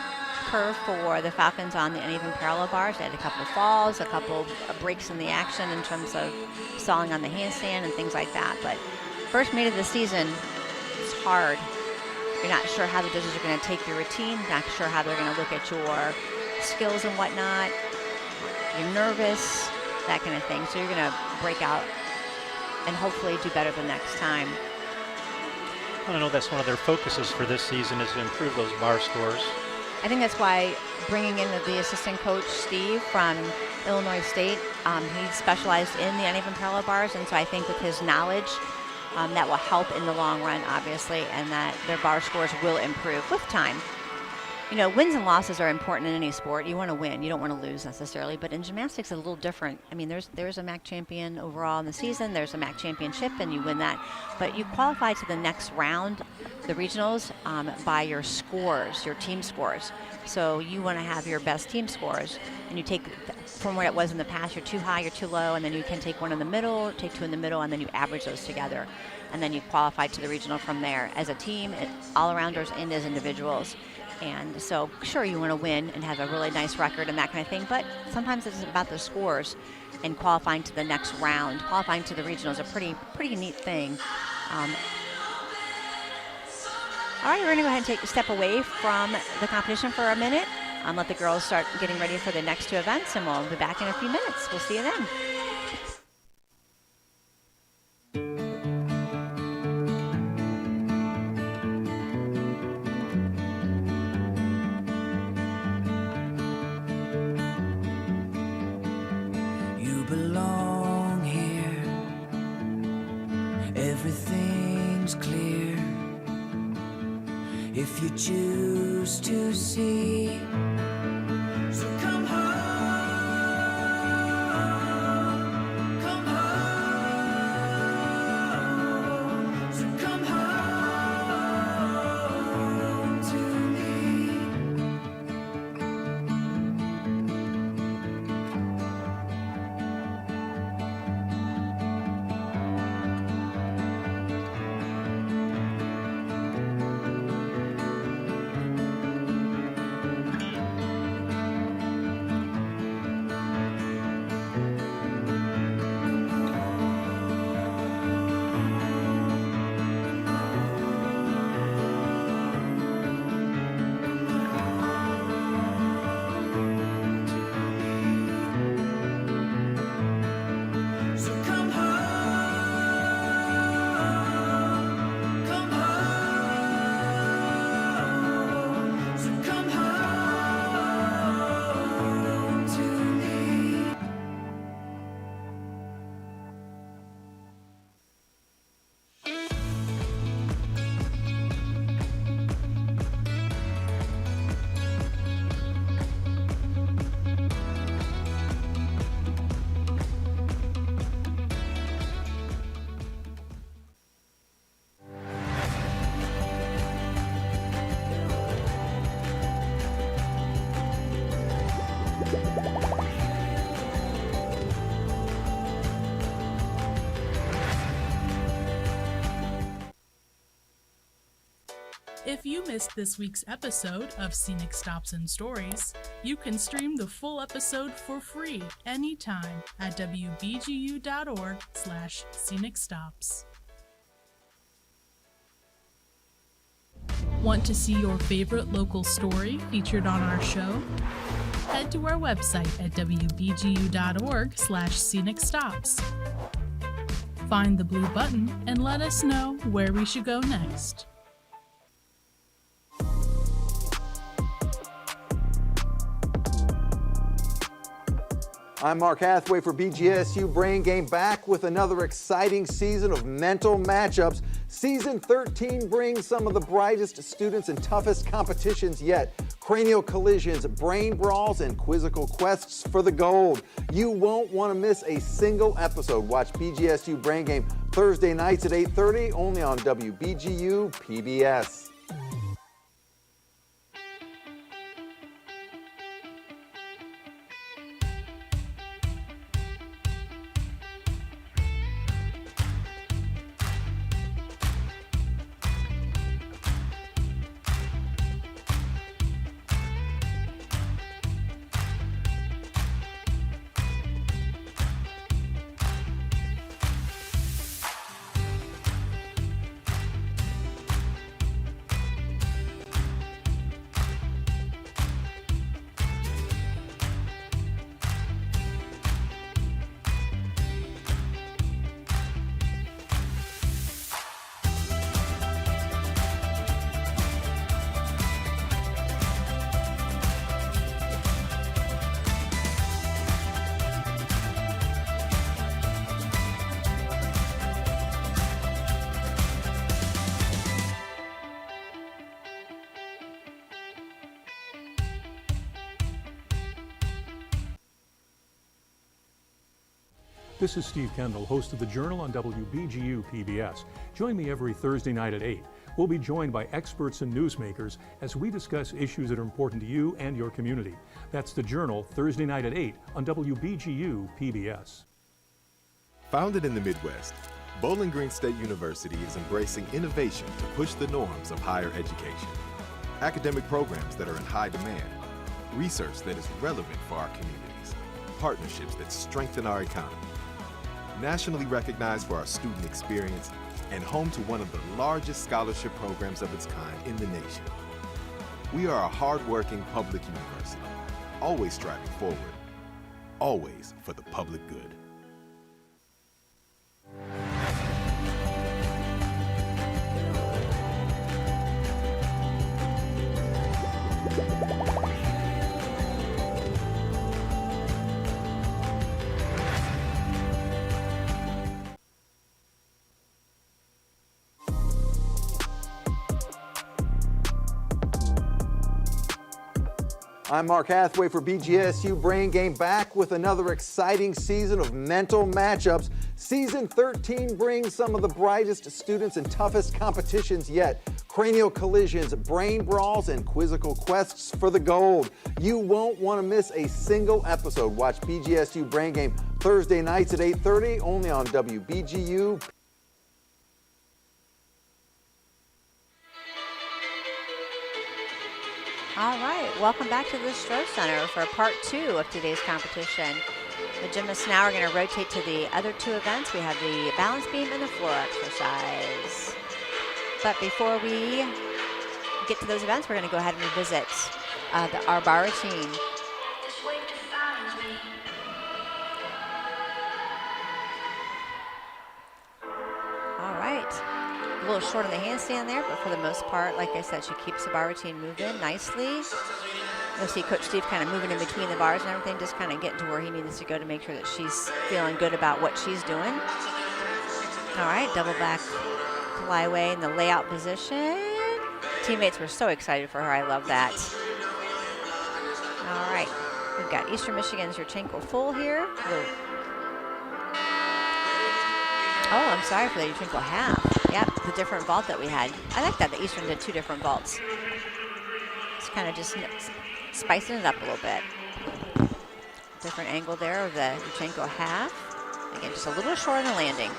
curve for the Falcons on the uneven parallel bars. They had a couple of falls, a couple of breaks in the action in terms of stalling on the handstand and things like that. But first meet of the season, it's hard. You're not sure how the judges are going to take your routine, not sure how they're going to look at your skills and whatnot. You're nervous, that kind of thing. So you're going to break out and hopefully do better the next time. I know that's one of their focuses for this season is to improve those bar scores. I think that's why bringing in the assistant coach, Steve, from Illinois State, he specialized in the uneven parallel bars, and so I think with his knowledge, that will help in the long run, obviously, and that their bar scores will improve with time. You know, wins and losses are important in any sport. You want to win. You don't want to lose necessarily. But in gymnastics, it's a little different. I mean, there's a MAC champion overall in the season. There's a MAC championship, and you win that. But you qualify to the next round, the regionals, by your scores, your team scores. So you want to have your best team scores. And you take from where it was in the past, you're too high, you're too low, and then you can take one in the middle, take two in the middle, and then you average those together. And then you qualify to the regional from there as a team, all-arounders, and as individuals. And so, sure, you want to win and have a really nice record and that kind of thing, but sometimes it's about the scores and qualifying to the next round. Qualifying to the regional is a pretty neat thing. All right, we're going to go ahead and step away from the competition for a minute. Let the girls start getting ready for the next two events, and we'll be back in a few minutes. We'll see you then. if you choose to see. So come home, come home, so come home to me. So come home, come home, so come home to me. If you missed this week's episode of Scenic Stops and Stories, you can stream the full episode for free anytime at WBGU.org/Scenic Stops. Want to see your favorite local story featured on our show? Head to our website at WBGU.org/Scenic Stops. Find the blue button and let us know where we should go next. I'm Mark Hathaway for BGSU Brain Game, back with another exciting season of mental matchups. Season 13 brings some of the brightest students and toughest competitions yet. Cranial collisions, brain brawls, and quizzical quests for the gold. You won't want to miss a single episode. Watch BGSU Brain Game Thursday nights at 8:30, only on WBGU PBS. This is Steve Kendall, host of The Journal on WBGU PBS. Join me every Thursday night at 8. We'll be joined by experts and newsmakers as we discuss issues that are important to you and your community. That's The Journal, Thursday night at 8 on WBGU PBS. Founded in the Midwest, Bowling Green State University is embracing innovation to push the norms of higher education. Academic programs that are in high demand, research that is relevant for our communities, partnerships that strengthen our economy. Nationally recognized for our student experience and home to one of the largest scholarship programs of its kind in the nation. We are a hardworking public university, always striving forward, always for the public good. I'm Mark Hathaway for BGSU Brain Game, back with another exciting season of mental matchups. Season 13 brings some of the brightest students and toughest competitions yet. Cranial collisions, brain brawls, and quizzical quests for the gold. You won't want to miss a single episode. Watch BGSU Brain Game Thursday nights at 8:30, only on WBGU. All right, welcome back to the Stroh Center for part 2 of today's competition. The gymnasts now are going to rotate to the other 2 events. We have the balance beam and the floor exercise. But before we get to those events, we're going to go ahead and revisit our bar routine. All right. A little short on the handstand there, but for the most part, like I said, she keeps the bar routine moving nicely. You'll see Coach Steve kind of moving in between the bars and everything, just kind of getting to where he needs to go to make sure that she's feeling good about what she's doing. All right, double back flyaway in the layout position. Teammates were so excited for her. I love that. All right, we've got Eastern Michigan's Yurchenko full here. Oh, I'm sorry for the Yurchenko half. Yep, the different vault that we had. I like that the Eastern did 2 different vaults. It's kind of just spicing it up a little bit. Different angle there of the Yurchenko half. Again, just a little short on the landing.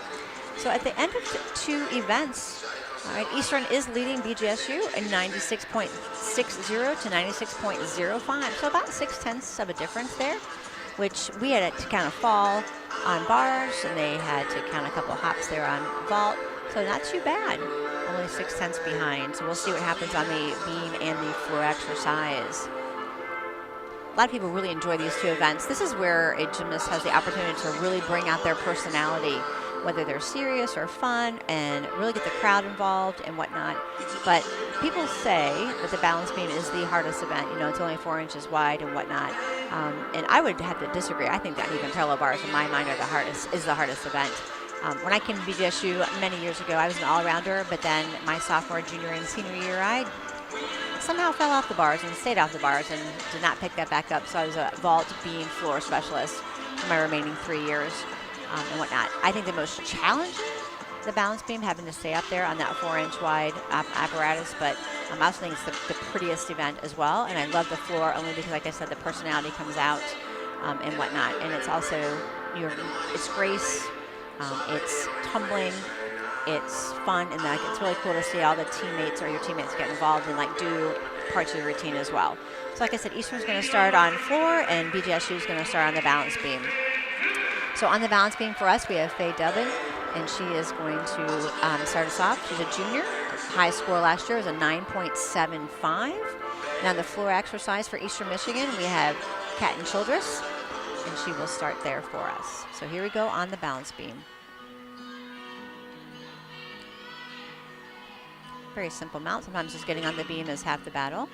So at the end of the 2 events, all right, Eastern is leading BGSU in 96.60 to 96.05. So about 0.6 of a difference there, which we had to kind of fall on bars, and they had to count a couple of hops there on vault. So not too bad, only 0.6 behind. So we'll see what happens on the beam and the floor exercise. A lot of people really enjoy these 2 events. This is where a gymnast has the opportunity to really bring out their personality, whether they're serious or fun, and really get the crowd involved and whatnot. But people say that the balance beam is the hardest event. You know, it's only 4 inches wide and whatnot. And I would have to disagree. I think that even parallel bars, in my mind, is the hardest event. When I came to BGSU many years ago, I was an all-rounder, but then my sophomore, junior, and senior year, I somehow fell off the bars and stayed off the bars and did not pick that back up. So I was a vault, beam, floor specialist for my remaining 3 years and whatnot. I think the most challenging, the balance beam, having to stay up there on that 4-inch wide apparatus, but I also think it's the prettiest event as well. And I love the floor only because, like I said, the personality comes out and whatnot. And it's also, it's grace. It's tumbling, it's fun, and like it's really cool to see all the teammates or your teammates get involved and like do parts of your routine as well. So like I said, Eastern's going to start on floor, and BGSU is going to start on the balance beam. So on the balance beam for us, we have Faye Dubbin, and she is going to start us off. She's a junior. High score last year was a 9.75. Now the floor exercise for Eastern Michigan, we have Katten Childress, and she will start there for us. So here we go on the balance beam. Very simple mount. Sometimes just getting on the beam is half the battle.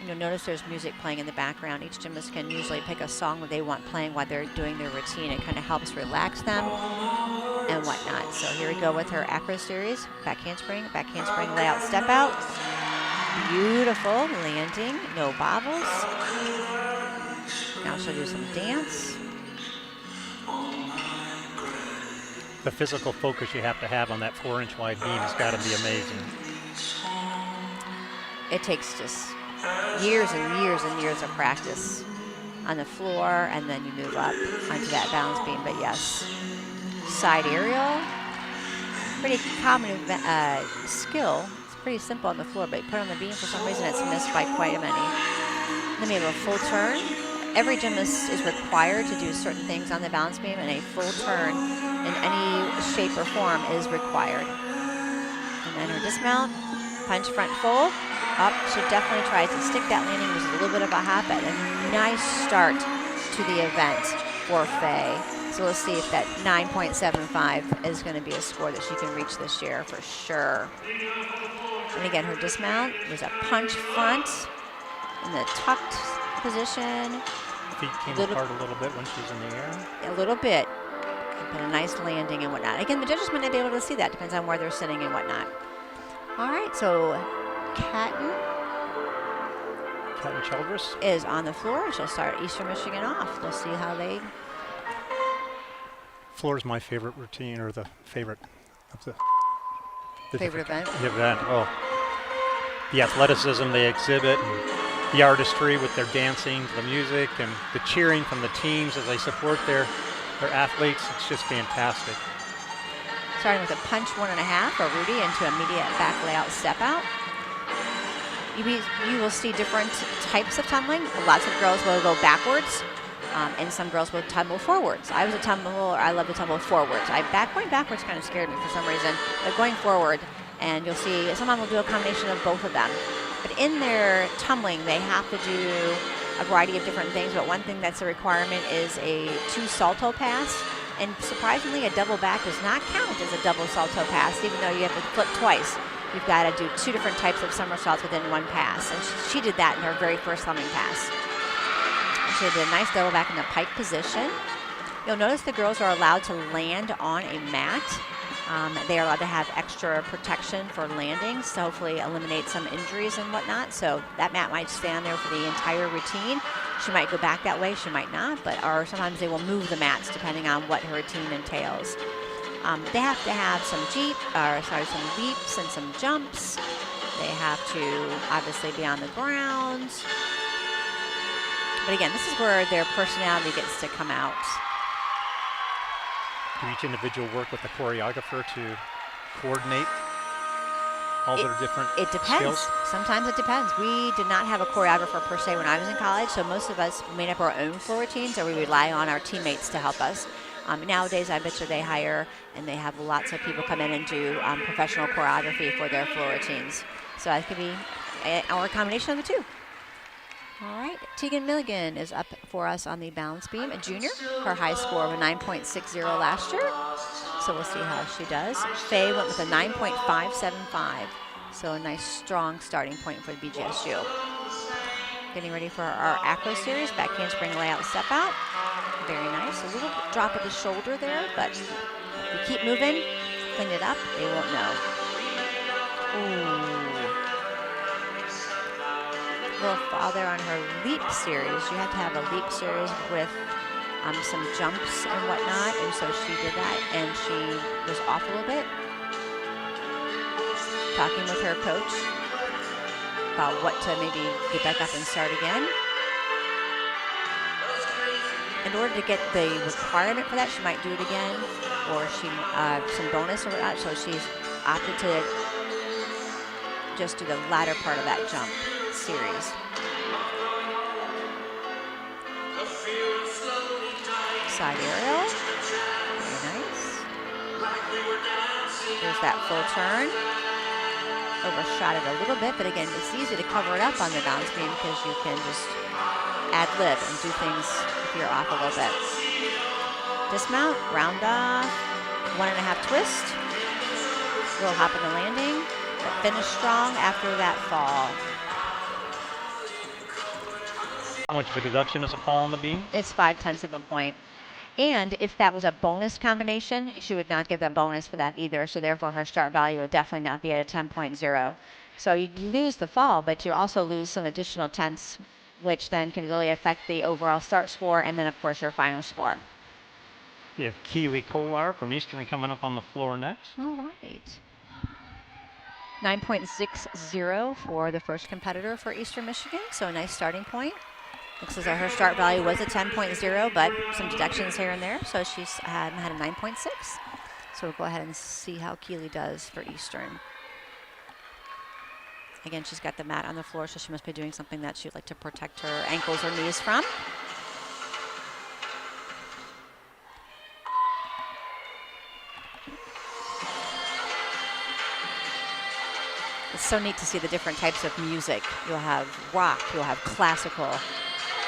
And you'll notice there's music playing in the background. Each gymnast can usually pick a song that they want playing while they're doing their routine. It kind of helps relax them and whatnot. So here we go with her acro series. Back handspring, layout, step out. Beautiful landing, no bobbles. Now she'll do some dance. The physical focus you have to have on that 4-inch wide beam has got to be amazing. It takes just years and years and years of practice on the floor, and then you move up onto that balance beam. But yes, side aerial, pretty common skill. It's pretty simple on the floor, but you put it on the beam, for some reason it's missed by quite a many. Then we have a full turn. Every gymnast is required to do certain things on the balance beam, and a full turn in any shape or form is required. And then her dismount, punch front full, up. She definitely tries to stick that landing, which is a little bit of a hop, and a nice start to the event for Faye. So let's see if that 9.75 is going to be a score that she can reach this year for sure. And again, her dismount was a punch front in the tucked position. Feet came apart a little bit when she's in the air. A little bit. But a nice landing and whatnot. Again, the judges might not be able to see that. Depends on where they're sitting and whatnot. All right, so Katten Childress is on the floor. She'll start Eastern Michigan off. We'll see how they. Floor is my favorite routine, or the favorite of the Favorite event? The event. Oh, the athleticism they exhibit, and the artistry with their dancing, the music, and the cheering from the teams as they support their athletes. It's just fantastic. Starting with a punch 1.5 for Rudy into immediate back layout step out. You will see different types of tumbling. Lots of girls will go backwards, and some girls will tumble forwards. I love to tumble forwards. Going backwards kind of scared me for some reason, but going forward, and you'll see someone will do a combination of both of them. But in their tumbling, they have to do a variety of different things, but one thing that's a requirement is a 2 salto pass. And surprisingly, a double back does not count as a double salto pass, even though you have to flip twice. You've got to do 2 different types of somersaults within 1 pass. And she did that in her very first thumbing pass. She did a nice double back in the pike position. You'll notice the girls are allowed to land on a mat. They are allowed to have extra protection for landings to hopefully eliminate some injuries and whatnot. So that mat might stand there for the entire routine. She might go back that way, she might not, or sometimes they will move the mats depending on what her routine entails. They have to have some some leaps and some jumps. They have to obviously be on the ground. But again, this is where their personality gets to come out. Do each individual work with the choreographer to coordinate all their different It depends. skills? Sometimes it depends. We did not have a choreographer per se when I was in college, so most of us made up our own floor routines, or we rely on our teammates to help us. Nowadays, I bet you they hire and they have lots of people come in and do professional choreography for their floor routines. So it could be or a combination of the two. All right, Tegan Milligan is up for us on the balance beam, a junior. Her high score of a 9.60 last year. So we'll see how she does. Faye went with a 9.575. So a nice, strong starting point for the BGSU. Getting ready for our acro series, back handspring layout step out. Very nice. A little drop of the shoulder there, but if you keep moving, clean it up, they won't know. Ooh. A little farther on her leap series. You have to have a leap series with some jumps and whatnot, and so she did that, and she was off a little bit. Talking with her coach about what to maybe get back up and start again. In order to get the requirement for that, she might do it again, or she some bonus or whatnot, so she's opted to just do the latter part of that jump series. Side aerial, very nice. There's that full turn. Overshot it a little bit, but again, it's easy to cover it up on the balance beam because you can just ad lib and do things if you're off a little bit. Dismount, round off, 1.5 twist. Little hop in the landing, but finish strong after that fall. How much of a deduction is a fall on the beam? It's 5/10 of a point. And if that was a bonus combination, she would not give them bonus for that either. So therefore, her start value would definitely not be at a 10.0. So you lose the fall, but you also lose some additional tenths, which then can really affect the overall start score and then, of course, your final score. You have Keely Kolar from Eastern coming up on the floor next. All right. 9.60 for the first competitor for Eastern Michigan. So a nice starting point. Looks as though her start value was a 10.0, but some deductions here and there. So she's had a 9.6. So we'll go ahead and see how Keely does for Eastern. Again, she's got the mat on the floor, so she must be doing something that she'd like to protect her ankles or knees from. It's so neat to see the different types of music. You'll have rock, you'll have classical,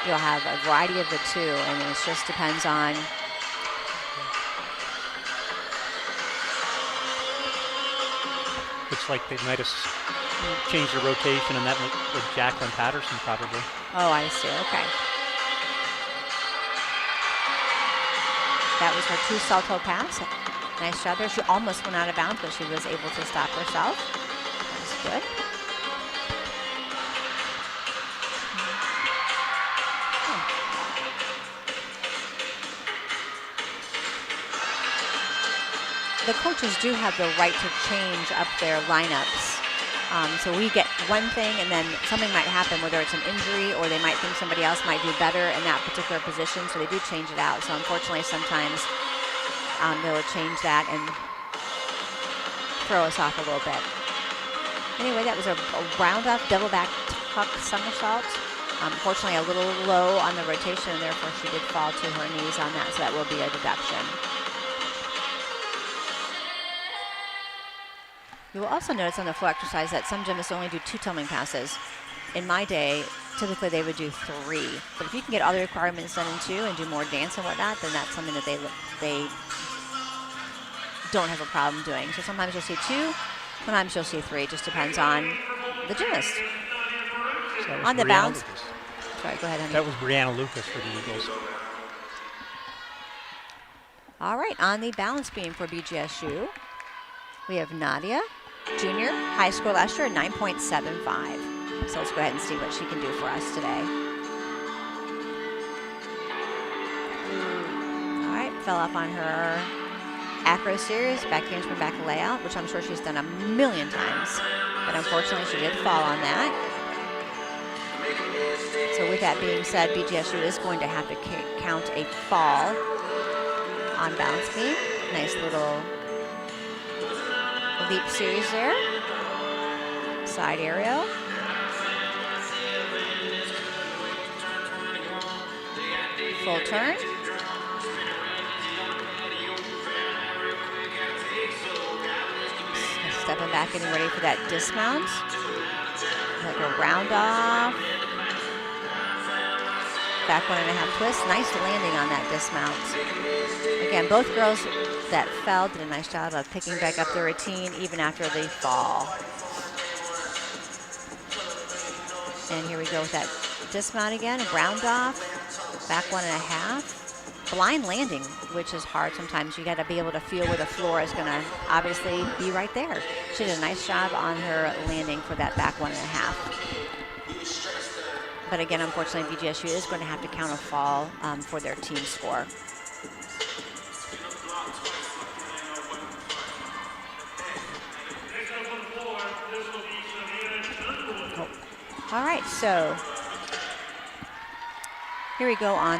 you'll have a variety of the two, and it just depends on Looks like they might have changed the rotation, and that with Jacqueline Patterson probably. Oh, I see. Okay. That was her 2 salto pass. Nice job there. She almost went out of bounds, but she was able to stop herself. That was good. the coaches do have the right to change up their lineups. So we get one thing, and then something might happen, whether it's an injury or they might think somebody else might do better in that particular position, so they do change it out. So unfortunately, sometimes they will change that and throw us off a little bit. Anyway, that was a round-off double back tuck somersault. Unfortunately, a little low on the rotation, and therefore she did fall to her knees on that, so that will be a deduction. You will also notice on the floor exercise that some gymnasts only do 2 tumbling passes. In my day, typically they would do 3. But if you can get all the requirements done in 2 and do more dance and whatnot, then that's something that they don't have a problem doing. So sometimes you'll see 2, sometimes you'll see 3. It just depends on the gymnast. So On the Brianna bounce. Lucas. Sorry, go ahead, honey. That was Brianna Lucas for the Eagles. All right, on the balance beam for BGSU, we have Nadia, junior, high school last year, 9.75. So let's go ahead and see what she can do for us today. All right, fell off on her acro series, back handspring, back layout, which I'm sure she's done a million times. But unfortunately, she did fall on that. So with that being said, BGSU is going to have to count a fall on balance beam. Nice little leap series there. Side aerial. Full turn. Stepping back, getting ready for that dismount. Like a round off. Back 1.5 twist. Nice landing on that dismount. Again, both girls that fell did a nice job of picking back up their routine even after they fall. And here we go with that dismount again. Round off. Back 1.5. Blind landing, which is hard sometimes. You got to be able to feel where the floor is going to obviously be right there. She did a nice job on her landing for that back 1.5. But again, unfortunately, BGSU is going to have to count a fall for their team score. Oh. All right, so here we go on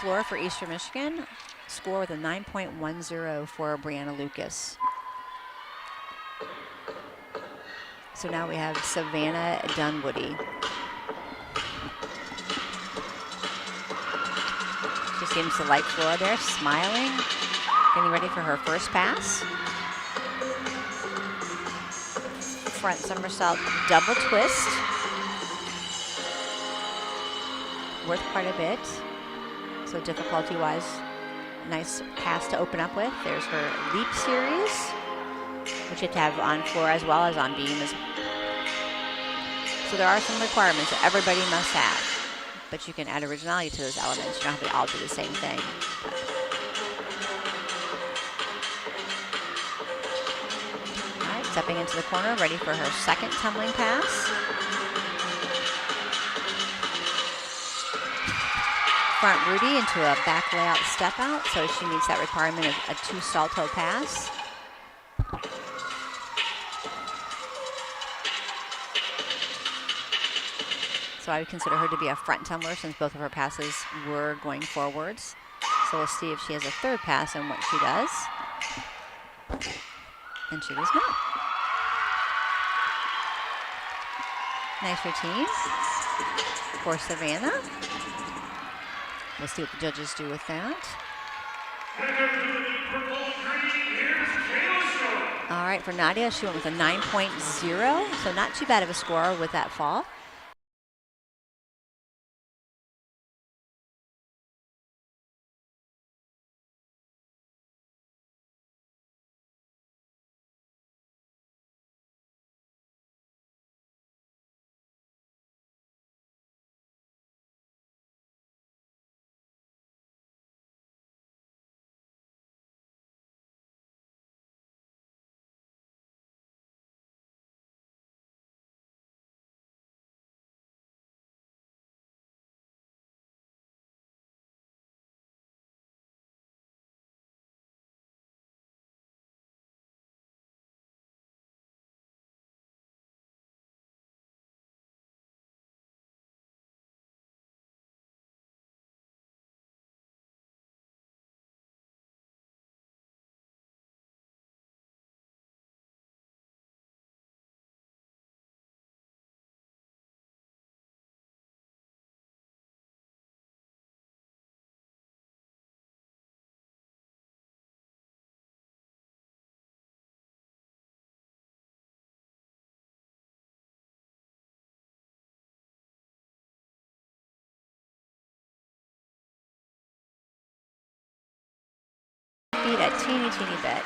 floor for Eastern Michigan. Score with a 9.10 for Brianna Lucas. So now we have Savannah Dunwoody. She seems to like floor there, smiling, getting ready for her first pass. Front somersault double twist. Worth quite a bit. So difficulty-wise, nice pass to open up with. There's her leap series, which you have to have on floor as well as on beam. So there are some requirements that everybody must have. But you can add originality to those elements. You don't have to all do the same thing. All right, stepping into the corner, ready for her second tumbling pass. Front Rudy into a back layout step out, so she meets that requirement of a 2 salto pass. So I would consider her to be a front tumbler since both of her passes were going forwards. So we'll see if she has a third pass and what she does. And she does not. Nice routine for Savannah. We'll see what the judges do with that. All right, for Nadia, she went with a 9.0, so not too bad of a score with that fall. speed a teeny bit.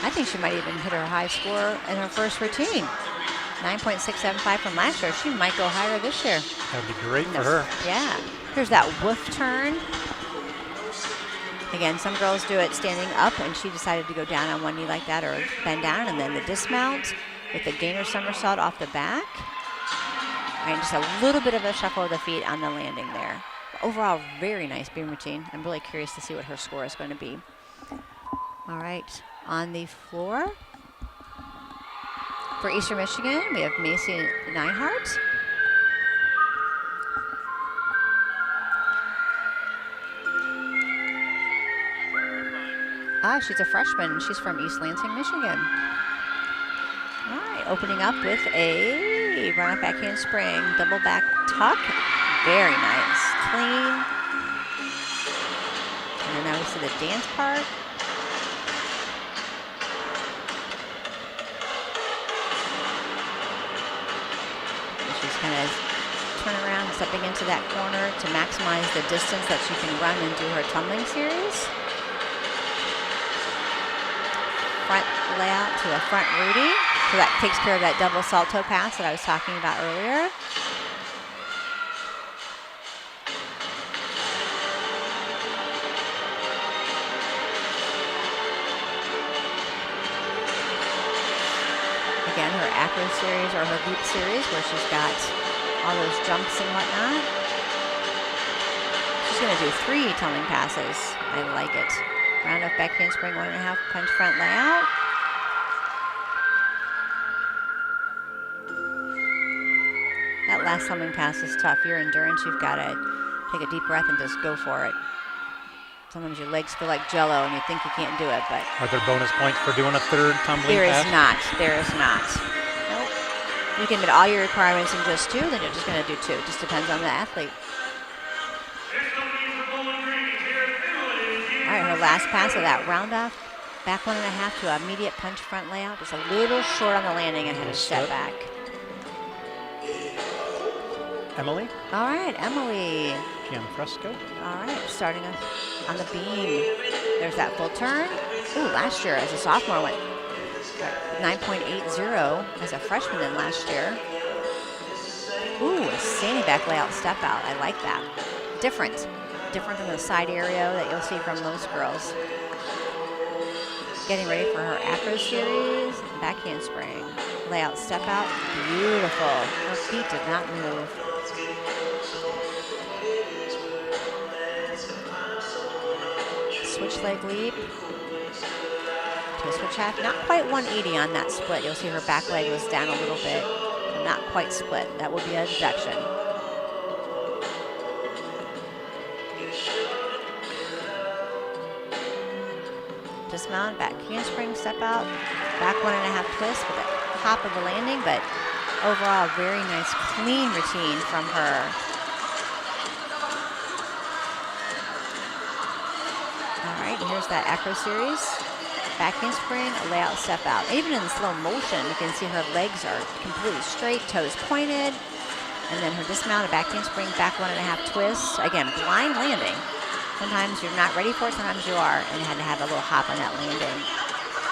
I think she might even hit her high score in her first routine. 9.675 from last year. She might go higher this year. That would be great for her. Yeah. Here's that woof turn. Again, some girls do it standing up, and she decided to go down on one knee like that or bend down, and then the dismount with the gainer somersault off the back. And just a little bit of a shuffle of the feet on the landing there. Overall, very nice beam routine. I'm really curious to see what her score is going to be. All right, on the floor for Eastern Michigan, we have Macy Neinhardt. She's a freshman. She's from East Lansing, Michigan. All right, opening up with a run-up back handspring, double back tuck. Very nice, clean. And then now we see the dance part. And she's kind of turning around and stepping into that corner to maximize the distance that she can run and do her tumbling series. Front layout to a front Rudy. So that takes care of that double salto pass that I was talking about earlier. Again, her acro series or her loop series where she's got all those jumps and whatnot. She's going to do 3 tumbling passes. I like it. Round off back handspring, 1.5 punch front layout. That last tumbling pass is tough. Your endurance, you've got to take a deep breath and just go for it. Sometimes your legs feel like jello and you think you can't do it, but... Are there bonus points for doing a third tumbling There pass? is not. There is not. Nope. You can meet all your requirements in just 2, then you're just going to do 2. It just depends on the athlete. All right, her last pass of that round off, back 1.5 to an immediate punch front layout. Just a little short on the landing and had to step back. Emily? All right, Emily. Gianfresco. All right, starting on the beam. There's that full turn. Ooh, last year as a sophomore went 9.80 as a freshman in last year. Ooh, a standing back layout step out. I like that. Different than the side area that you'll see from most girls. Getting ready for her acro series, back handspring, layout step out, beautiful. Her feet did not move. Switch leg leap, to a switch half, not quite 180 on that split. You'll see her back leg was down a little bit, not quite split. That will be a deduction. Dismount, back handspring, step out, back 1.5 twist with a hop of the landing, but overall very nice clean routine from her. All right, here's that acro series. Back handspring, a layout step out. Even in slow motion, you can see her legs are completely straight, toes pointed, and then her dismount, a back handspring, back 1.5 twist. Again, blind landing. Sometimes you're not ready for it, sometimes you are, and had to have a little hop on that landing.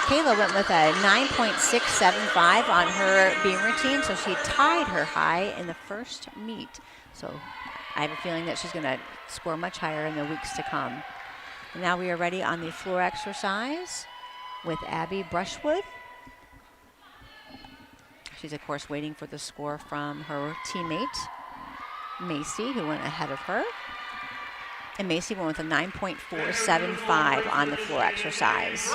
Kayla went with a 9.675 on her beam routine, so she tied her high in the first meet. So I have a feeling that she's going to score much higher in the weeks to come. And now we are ready on the floor exercise with Abby Brushwood. She's, of course, waiting for the score from her teammate, Macy, who went ahead of her. And Macy went with a 9.475 on the floor exercise.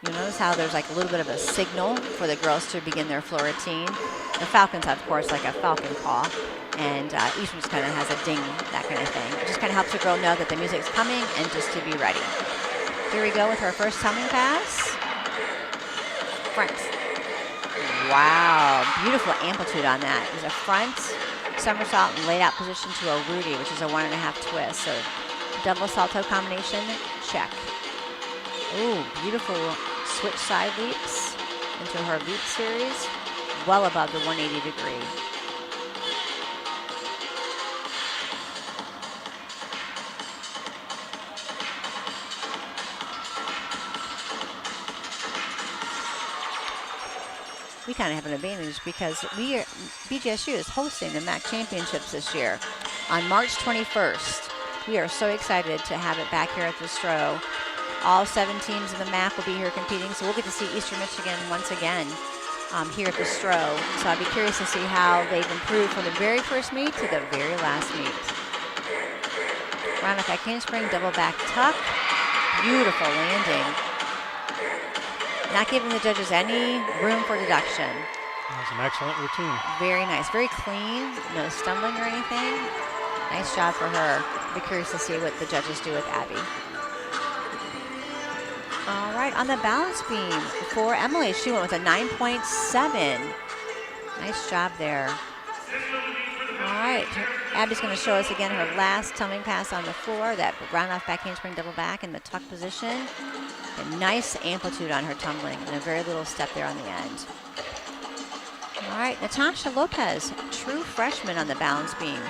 You'll notice how there's like a little bit of a signal for the girls to begin their floor routine. The Falcons have, of course, like a falcon call, and Eastern just kind of has a ding, that kind of thing. It just kind of helps the girl know that the music's coming and just to be ready. Here we go with her first tumbling pass. Front. Wow, beautiful amplitude on that. It was a front somersault and laid out position to a Rudy, which is a 1.5 twist. So double salto combination, check. Ooh, beautiful switch side leaps into her leap series, well above the 180 degree. we kind of have an advantage because BGSU is hosting the MAC Championships this year on March 21st. We are so excited to have it back here at the Stroh. All 7 teams in the MAC will be here competing, so we'll get to see Eastern Michigan once again here at the Stroh. So I'd be curious to see how they've improved from the very first meet to the very last meet. Round up back handspring, double back tuck. Beautiful landing. Not giving the judges any room for deduction. That was an excellent routine. Very nice, very clean, no stumbling or anything. Nice job for her. I'd be curious to see what the judges do with Abby. All right, on the balance beam for Emily, she went with a 9.7. Nice job there. All right, Abby's going to show us again her last tumbling pass on the floor, that round off back handspring double back in the tuck position. A nice amplitude on her tumbling and a very little step there on the end. All right, Natasha Lopez, true freshman on the balance beam.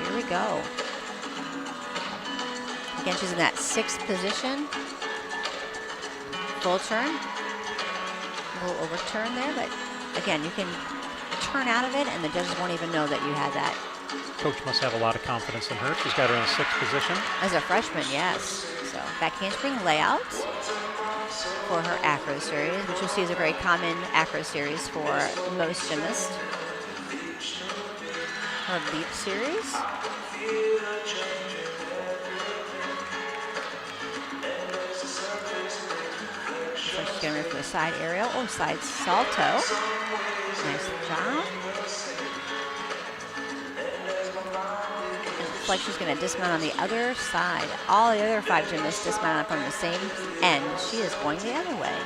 Here we go. Again, she's in that 6th position. Full turn. A little overturn there, but again, you can turn out of it and the judges won't even know that you had that. Coach must have a lot of confidence in her. She's got her in the 6th position. As a freshman, yes. So back handspring layout for her acro series, which you'll see is a very common acro series for most gymnasts. Her leap series. So she's going for a side aerial or side salto. Nice job. Looks like she's going to dismount on the other side. All the other 5 gymnasts dismount from the same end. She is going the other way.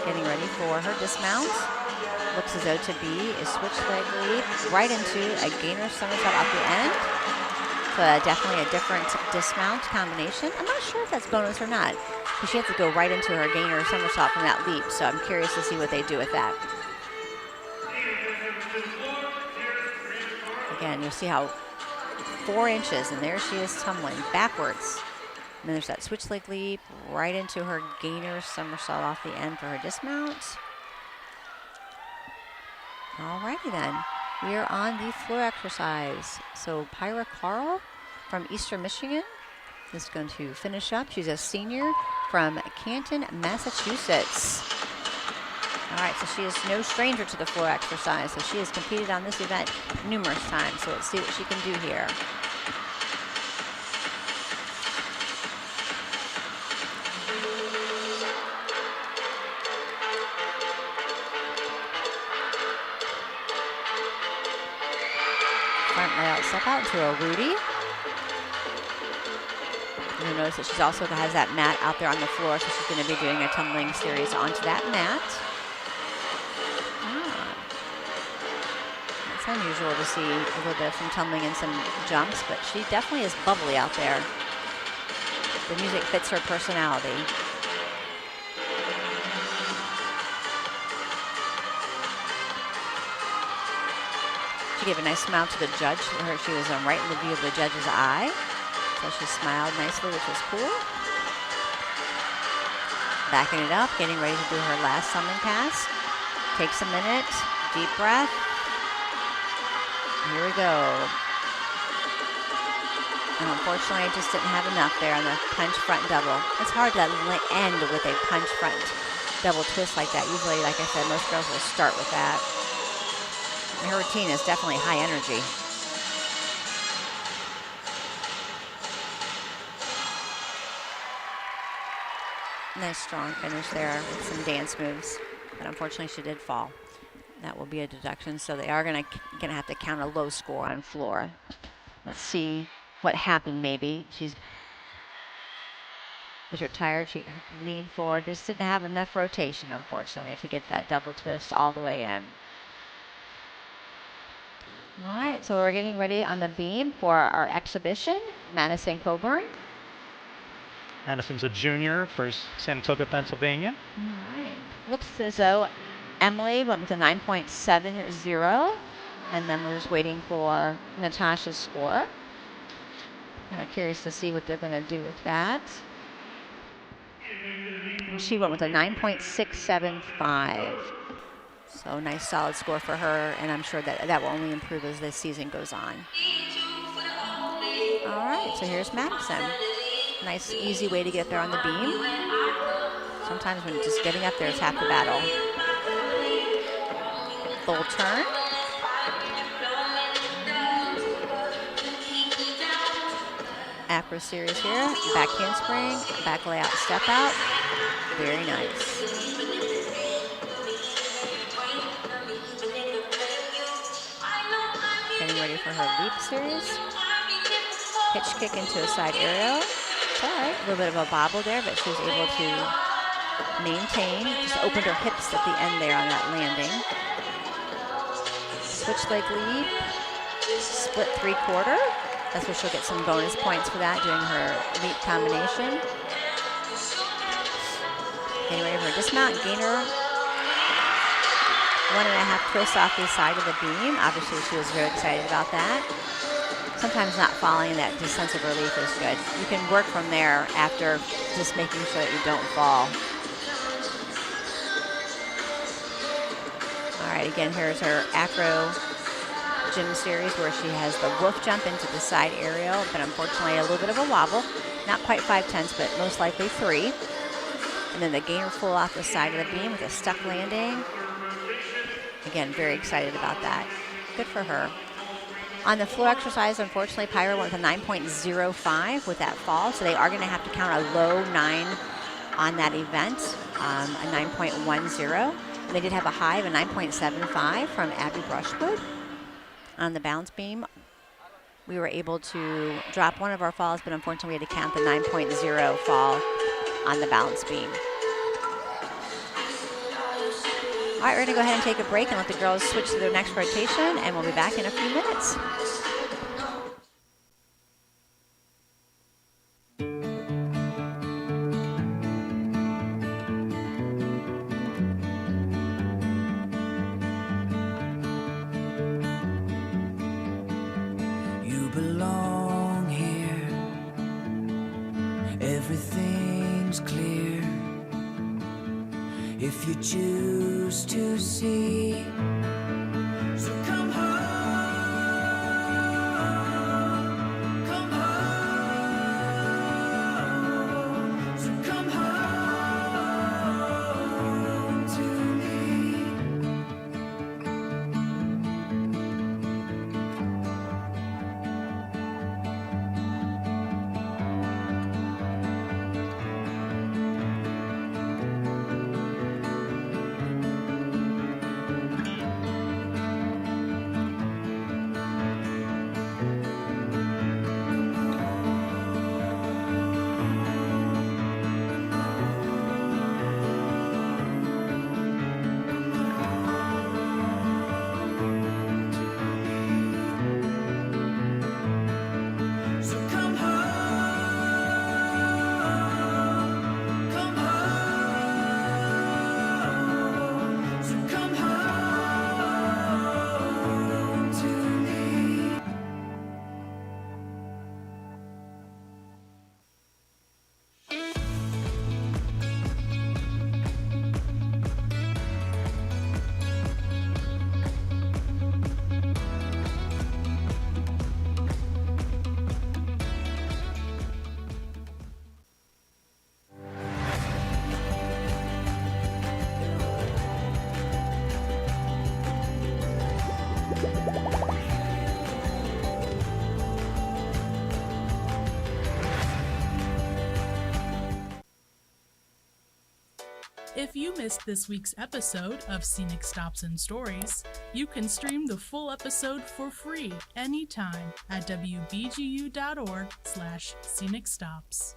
Getting ready for her dismount. Looks as though to be a switch leg leap right into a gainer somersault off the end. So definitely a different dismount combination. I'm not sure if that's bonus or not, because she has to go right into her gainer somersault from that leap. So I'm curious to see what they do with that. Again, you'll see how 4 inches, and there she is tumbling backwards. And then there's that switch leg leap right into her gainer somersault off the end for her dismount. Alrighty then, we are on the floor exercise. So Pyra Carl from Eastern Michigan is going to finish up. She's a senior from Canton, Massachusetts. All right, so she is no stranger to the floor exercise. So she has competed on this event numerous times. So let's see what she can do here. Front layout step out to a Rudy. You'll notice that she's also has that mat out there on the floor, so she's going to be doing a tumbling series onto that mat. Unusual to see a little bit of some tumbling and some jumps, but she definitely is bubbly out there. The music fits her personality. She gave a nice smile to the judge. She was right in the view of the judge's eye, so she smiled nicely, which was cool. Backing it up, getting ready to do her last tumbling pass. Takes a minute, deep breath. Here we go. And unfortunately, I just didn't have enough there on the punch front double. It's hard to end with a punch front double twist like that. Usually, like I said, most girls will start with that. And her routine is definitely high energy. Nice strong finish there with some dance moves. But unfortunately, she did fall. That will be a deduction, so they are gonna have to count a low score on floor. Let's see what happened. Maybe if you're tired, she leaned forward. Just didn't have enough rotation, unfortunately, to get that double twist all the way in. All right, so we're getting ready on the beam for our exhibition. Madison Coburn. Madison's a junior for Saratoga, Pennsylvania. All right. Looks as though Emily went with a 9.70, and then we're just waiting for Natasha's score. I'm curious to see what they're going to do with that. She went with a 9.675. So nice solid score for her, and I'm sure that will only improve as this season goes on. All right, so here's Madison. Nice, easy way to get there on the beam. Sometimes when just getting up there is half the battle. Full turn. Acro series here. Back handspring, back layout, step out. Very nice. Getting ready for her leap series. Hitch kick into a side aerial. It's all right, a little bit of a bobble there, but she was able to maintain. Just opened her hips at the end there on that landing. Switch leg leap, split 3/4. That's where she'll get some bonus points for that, doing her leap combination. Getting ready for her dismount, gainer. 1.5 twists off the side of the beam. Obviously, she was very excited about that. Sometimes not falling in that sense of relief is good. You can work from there after just making sure that you don't fall. All right, again, here's her acro gym series where she has the wolf jump into the side aerial, but unfortunately a little bit of a wobble. Not quite 5/10, but most likely 3. And then the gainer full off the side of the beam with a stuck landing. Again, very excited about that. Good for her. On the floor exercise, unfortunately, Pyra went with a 9.05 with that fall, so they are going to have to count a low 9 on that event, a 9.10. And they did have a high of a 9.75 from Abby Brushwood. On the balance beam, we were able to drop one of our falls, but unfortunately we had to count the 9.0 fall on the balance beam. All right, we're going to go ahead and take a break and let the girls switch to their next rotation, and we'll be back in a few minutes. You belong here. Everything's clear. If you choose to see, so come home, come home, so come home to me. If you missed this week's episode of Scenic Stops and Stories, you can stream the full episode for free anytime at WBGU.org/Scenic Stops.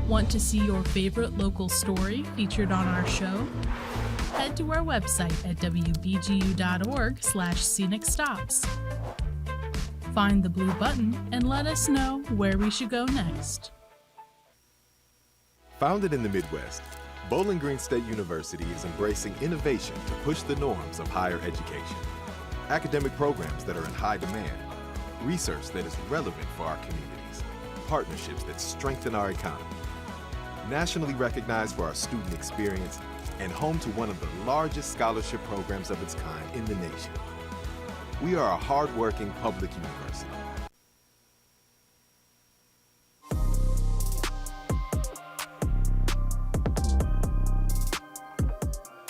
Want to see your favorite local story featured on our show? Head to our website at WBGU.org/Scenic Stops. Find the blue button and let us know where we should go next. Founded in the Midwest, Bowling Green State University is embracing innovation to push the norms of higher education. Academic programs that are in high demand, research that is relevant for our communities, partnerships that strengthen our economy. Nationally recognized for our student experience and home to one of the largest scholarship programs of its kind in the nation. We are a hardworking public university.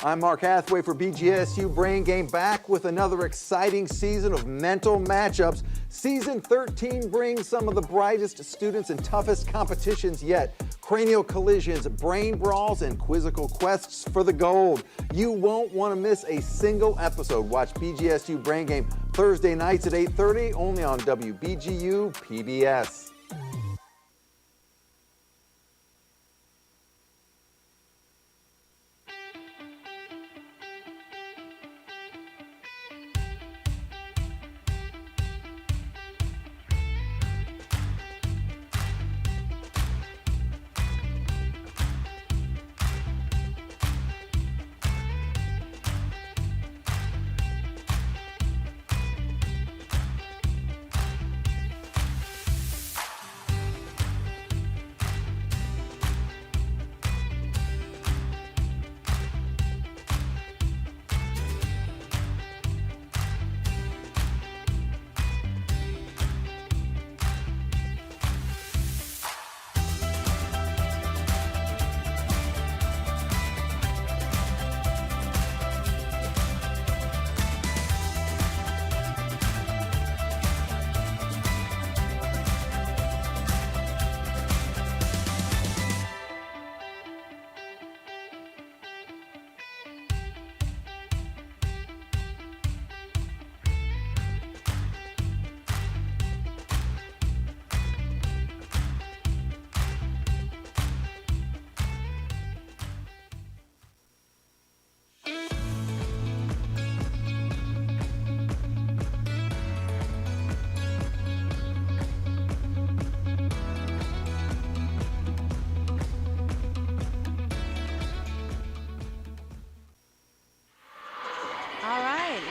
I'm Mark Hathaway for BGSU Brain Game, back with another exciting season of mental matchups. Season 13 brings some of the brightest students and toughest competitions yet. Cranial collisions, brain brawls, and quizzical quests for the gold. You won't want to miss a single episode. Watch BGSU Brain Game Thursday nights at 8:30, only on WBGU PBS.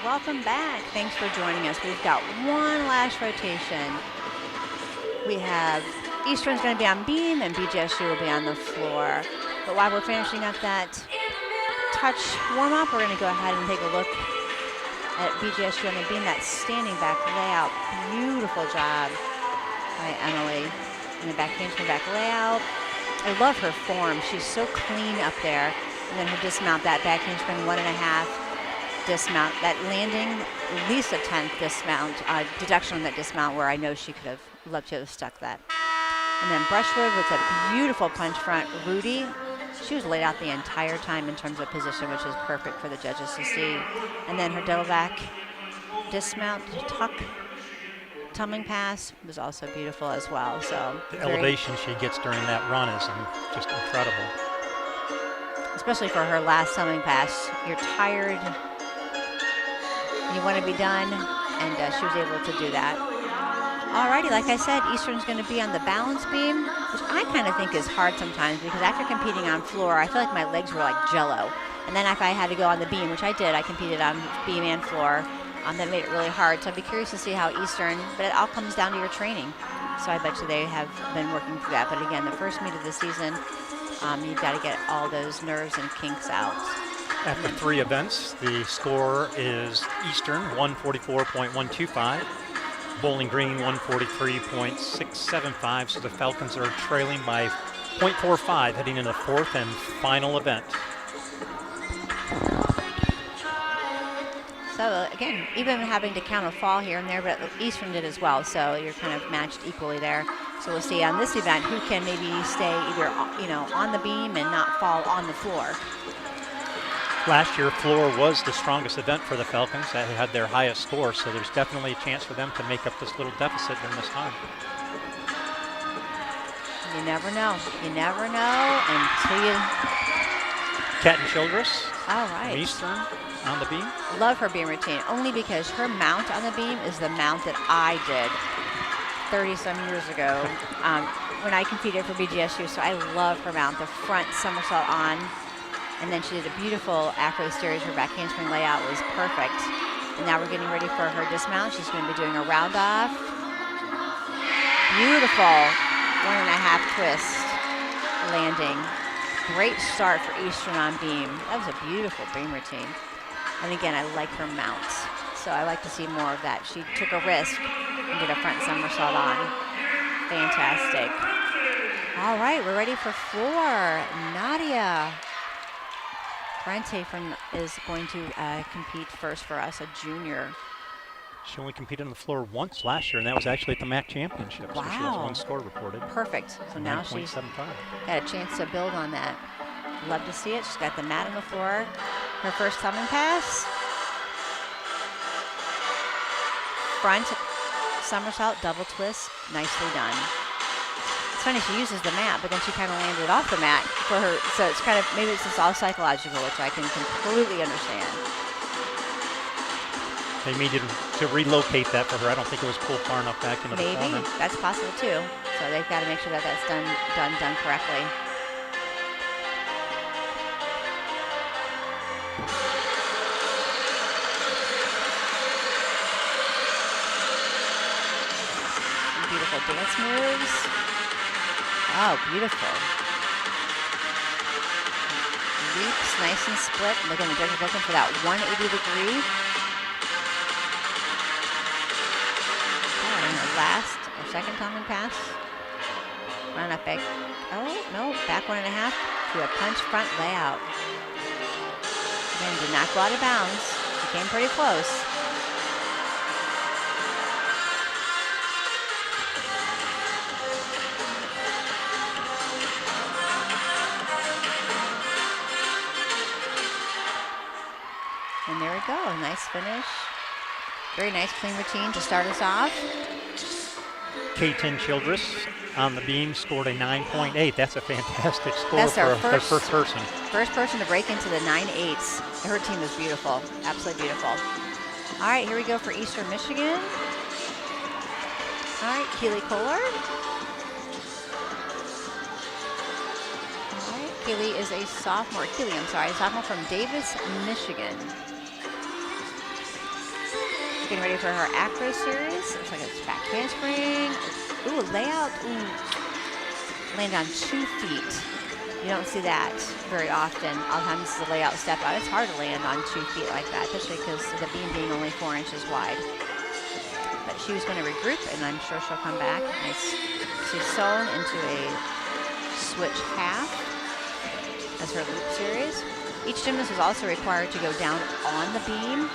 Welcome back. Thanks for joining us. We've got one last rotation. We have Eastern's going to be on beam and BGSU will be on the floor. But while we're finishing up that touch warm-up, we're going to go ahead and take a look at BGSU on the beam, that standing back layout. Beautiful job by Emily in the back handspring back layout. I love her form. She's so clean up there. And then her dismount, that back handspring 1.5. Dismount, that landing, at least a 10th dismount, deduction on that dismount where I know she could have loved to have stuck that. And then Brushwood with a beautiful punch front. Rudy, she was laid out the entire time in terms of position, which is perfect for the judges to see. And then her double back dismount, tuck, tumbling pass was also beautiful as well. So the elevation she gets during that run is just incredible. Especially for her last tumbling pass. You're tired. You want to be done, and she was able to do that. Alrighty, like I said, Eastern's going to be on the balance beam, which I kind of think is hard sometimes because after competing on floor, I feel like my legs were like jello. And then if I had to go on the beam, which I did, I competed on beam and floor, that made it really hard. So I'd be curious to see how Eastern, but it all comes down to your training. So I bet you they have been working through that. But again, the first meet of the season, you've got to get all those nerves and kinks out. After 3 events, the score is Eastern 144.125, Bowling Green 143.675. So the Falcons are trailing by 0.45 heading into the 4th and final event. So again, even having to count a fall here and there, but Eastern did as well. So you're kind of matched equally there. So we'll see on this event who can maybe stay either on the beam and not fall on the floor. Last year, floor was the strongest event for the Falcons. That had their highest score, so there's definitely a chance for them to make up this little deficit during this time. You never know. You never know until you... Cat and Childress. All right. Eastern on the beam. Love her beam routine, only because her mount on the beam is the mount that I did 30-some years ago when I competed for BGSU, so I love her mount. The front somersault on. And then she did a beautiful acro steerage. Her back handspring layout was perfect. And now we're getting ready for her dismount. She's going to be doing a round off. Beautiful 1.5 twist landing. Great start for Eastern on beam. That was a beautiful beam routine. And again, I like her mount. So I like to see more of that. She took a risk and did a front somersault on. Fantastic. All right, we're ready for floor. Nadia Parente is going to compete first for us, a junior. She only competed on the floor once last year, and that was actually at the MAC Championships. Wow. So she has one score recorded. Perfect. So now she's 9.75. got a chance to build on that. Love to see it. She's got the mat on the floor. Her first tumbling pass. Front somersault, double twist. Nicely done. It's funny, she uses the mat, but then she kind of landed off the mat for her. So it's kind of, maybe it's just all psychological, which I can completely understand. They needed to relocate that for her. I don't think it was pulled far enough back into the corner. Maybe. That's possible too. So they've got to make sure that that's done correctly. Some beautiful dance moves. Oh, beautiful. Leaps, nice and split. Looking, the judge is looking for that 180 degree. Last or second tumbling pass. Run up back. Oh, no. Back 1.5 to a punch front layout. Again, did not go out of bounds. She came pretty close. And there we go. Nice finish. Very nice clean routine to start us off. K10 Childress on the beam scored a 9.8. That's a fantastic score That's for our their first person. First person to break into the 9.8s. Her team was beautiful. Absolutely beautiful. All right, here we go for Eastern Michigan. All right, Keely Collard. All right, Keely is a sophomore. Sophomore from Davis, Michigan. Getting ready for her acro series. Looks like it's back handspring. Ooh, layout. Ooh. Land on 2 feet. You don't see that very often. All the time this is a layout step out. It's hard to land on 2 feet like that, especially because the beam being only 4 inches wide. But she was going to regroup, and I'm sure she'll come back. Nice. She's sewn into a switch half as her loop series. Each gymnast is also required to go down on the beam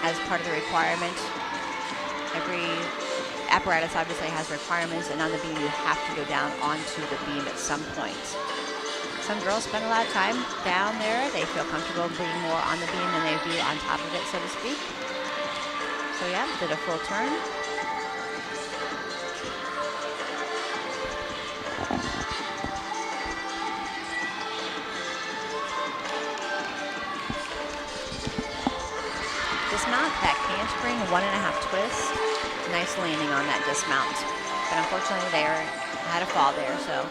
as part of the requirement. Every apparatus obviously has requirements, and on the beam you have to go down onto the beam at some point. Some girls spend a lot of time down there. They feel comfortable being more on the beam than they do on top of it, so to speak. So yeah, did a full turn. Dismount, back handspring, 1.5 twist. Nice landing on that dismount. But unfortunately they had a fall there, so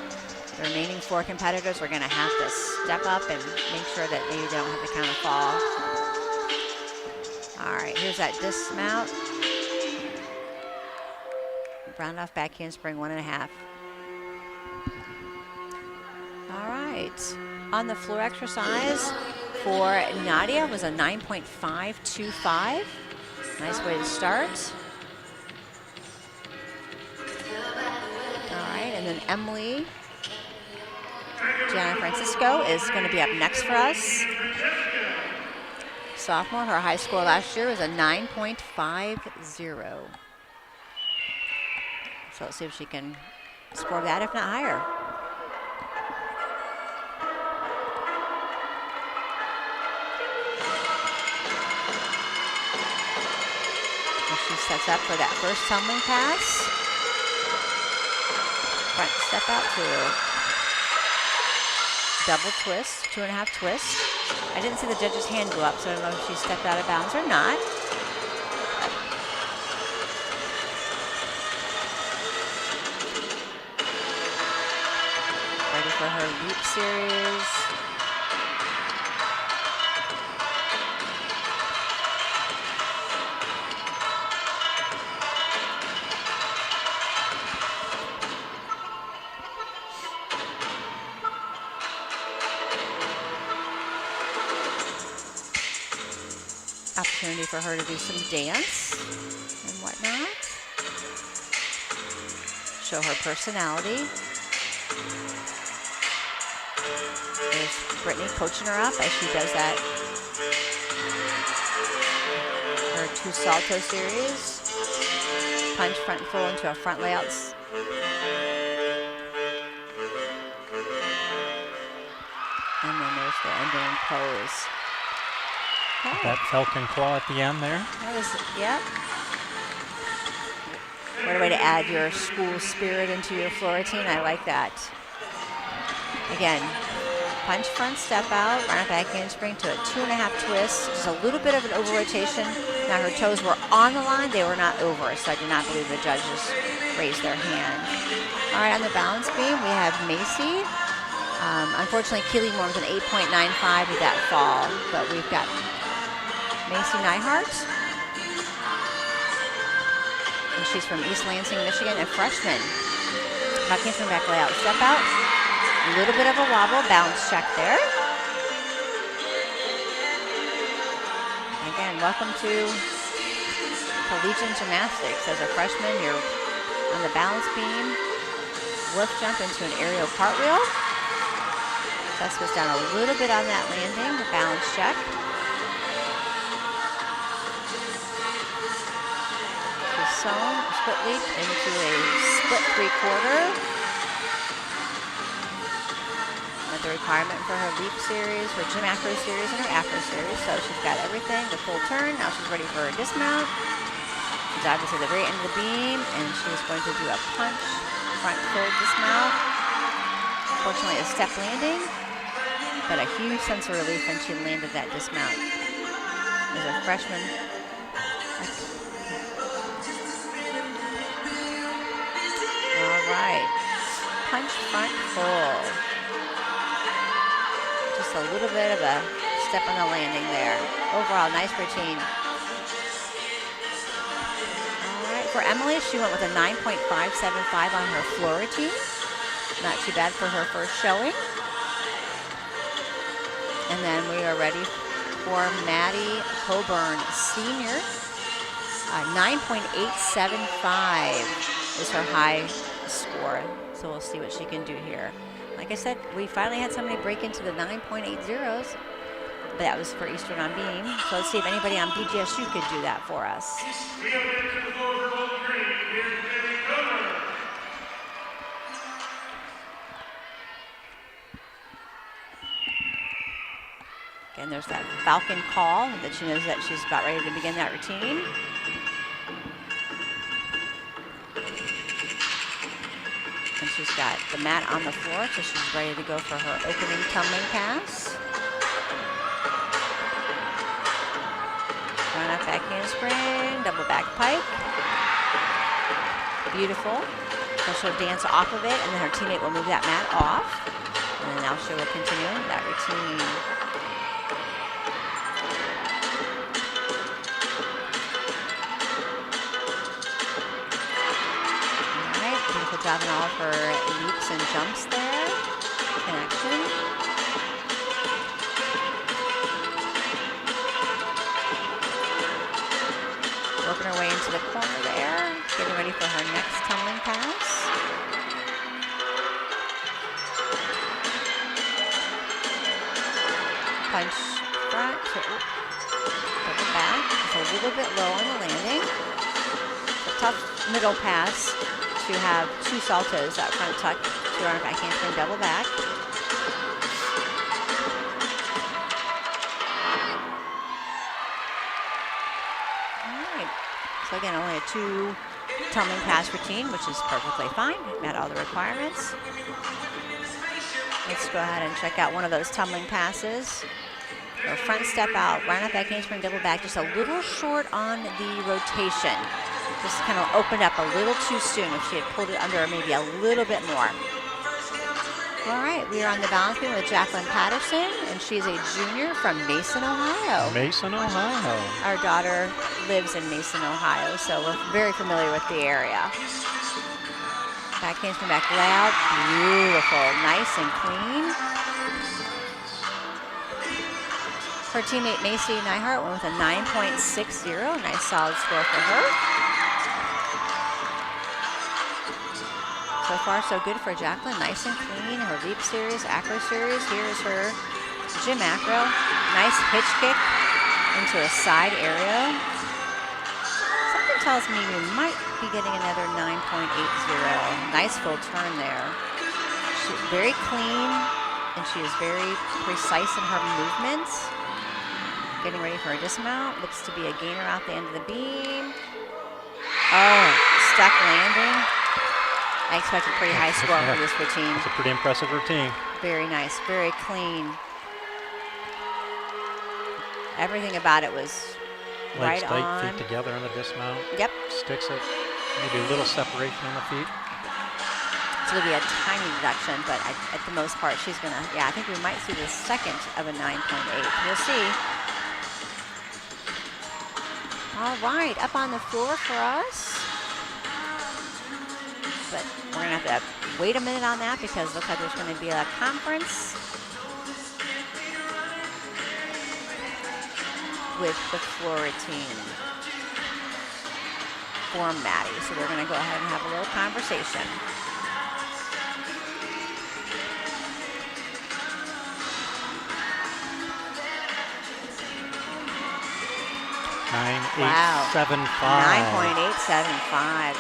the remaining 4 competitors are going to have to step up and make sure that they don't have to count a fall. All right, here's that dismount. Round off back handspring, 1.5. All right, on the floor exercise for Nadia was a 9.525. Nice way to start. All right, and then Emily Gianna Francisco is going to be up next for us. Sophomore, her high score last year was a 9.50. So let's see if she can score that, if not higher. She sets up for that first tumbling pass. Front step out to double twist, 2.5 twist. I didn't see the judge's hand go up, so I don't know if she stepped out of bounds or not. Ready for her loop series. opportunity for her to do some dance and whatnot. Show her personality. There's Brittany coaching her up as she does that. Her 2 salto series. Punch front full into a front layouts. And then there's the ending pose. Okay. That Falcon claw at the end there. That was, yep. What a way to add your school spirit into your floor routine. I like that. Again, punch front step out, run up back handspring to a 2.5 twist. Just a little bit of an over rotation. Now her toes were on the line, they were not over, so I do not believe the judges raised their hand. All right, on the balance beam, we have Macy. Unfortunately, Keely Moore with an 8.95 with that fall, but we've got Macy Neihart. And she's from East Lansing, Michigan, a freshman. Back handspring back layout, step out. A little bit of a wobble, bounce check there. Again, welcome to collegiate gymnastics. As a freshman, you're on the balance beam, lift jump into an aerial cartwheel. Tess was down a little bit on that landing, the balance check. She's sewn, split leap into a split 3/4. The requirement for her leap series, her gym acro series, and her afro series. So she's got everything, the full turn. Now she's ready for a dismount. She's obviously at the very end of the beam, and she's going to do a punch, front full dismount. Fortunately, a step landing, but a huge sense of relief when she landed that dismount. As a freshman. All right, punch front full. Just a little bit of a step on the landing there. Overall, nice routine. All right, for Emily, she went with a 9.575 on her floor routine. Not too bad for her first showing. And then we are ready for Maddie Coburn, senior. 9.875 is her high score. So we'll see what she can do here. Like I said, we finally had somebody break into the 9.80s, but that was for Eastern on beam. So let's see if anybody on BGSU could do that for us. Again, there's that Falcon call that she knows that she's about ready to begin that routine. And she's got the mat on the floor, so she's ready to go for her opening tumbling pass. Run up back handspring, double back pike. Beautiful. So she'll dance off of it, and then her teammate will move that mat off. And then now she will continue that routine. Beautiful job in all of her leaps and jumps there. Connection. Working her way into the corner there. Getting ready for her next tumbling pass. Punch front to double back. Just a little bit low on the landing. It's a tough middle pass to have 2 saltos, that front tuck, 2 arm back handspring, double back. All right, so again, only a 2 tumbling pass routine, which is perfectly fine. Met all the requirements. Let's go ahead and check out one of those tumbling passes. Go front step out, run up back handspring, double back, just a little short on the rotation. Just kind of opened up a little too soon. If she had pulled it under maybe a little bit more. All right, we are on the balance beam with Jacqueline Patterson, and she's a junior from Mason, Ohio. Mason, Ohio. Our daughter lives in Mason, Ohio, so we're very familiar with the area. Back handspring, back layout, beautiful, nice and clean. Her teammate Macy Neihart went with a 9.60. Nice solid score for her. So far, so good for Jacqueline. Nice and clean. Her leap series, acro series. Here's her gym acro. Nice hitch kick into a side aerial. Something tells me we might be getting another 9.80. Nice full turn there. She's very clean, and she is very precise in her movements. Getting ready for a dismount. Looks to be a gainer out the end of the beam. Oh, stuck landing. I expect a pretty high score for this routine. It's a pretty impressive routine. Very nice, very clean. Everything about it was Legs right tight, on. feet together on the dismount. Yep. Sticks it. Maybe a little separation on the feet. It's going to be a tiny deduction, but at the most part, she's going to, yeah, I think we might see the second of a 9.8. We'll see. All right, up on the floor for us. But we're going to have to wait a minute on that because it looks like there's going to be a conference with the floor routine for Maddie. So they're going to go ahead and have a little conversation. Wow. 9.875.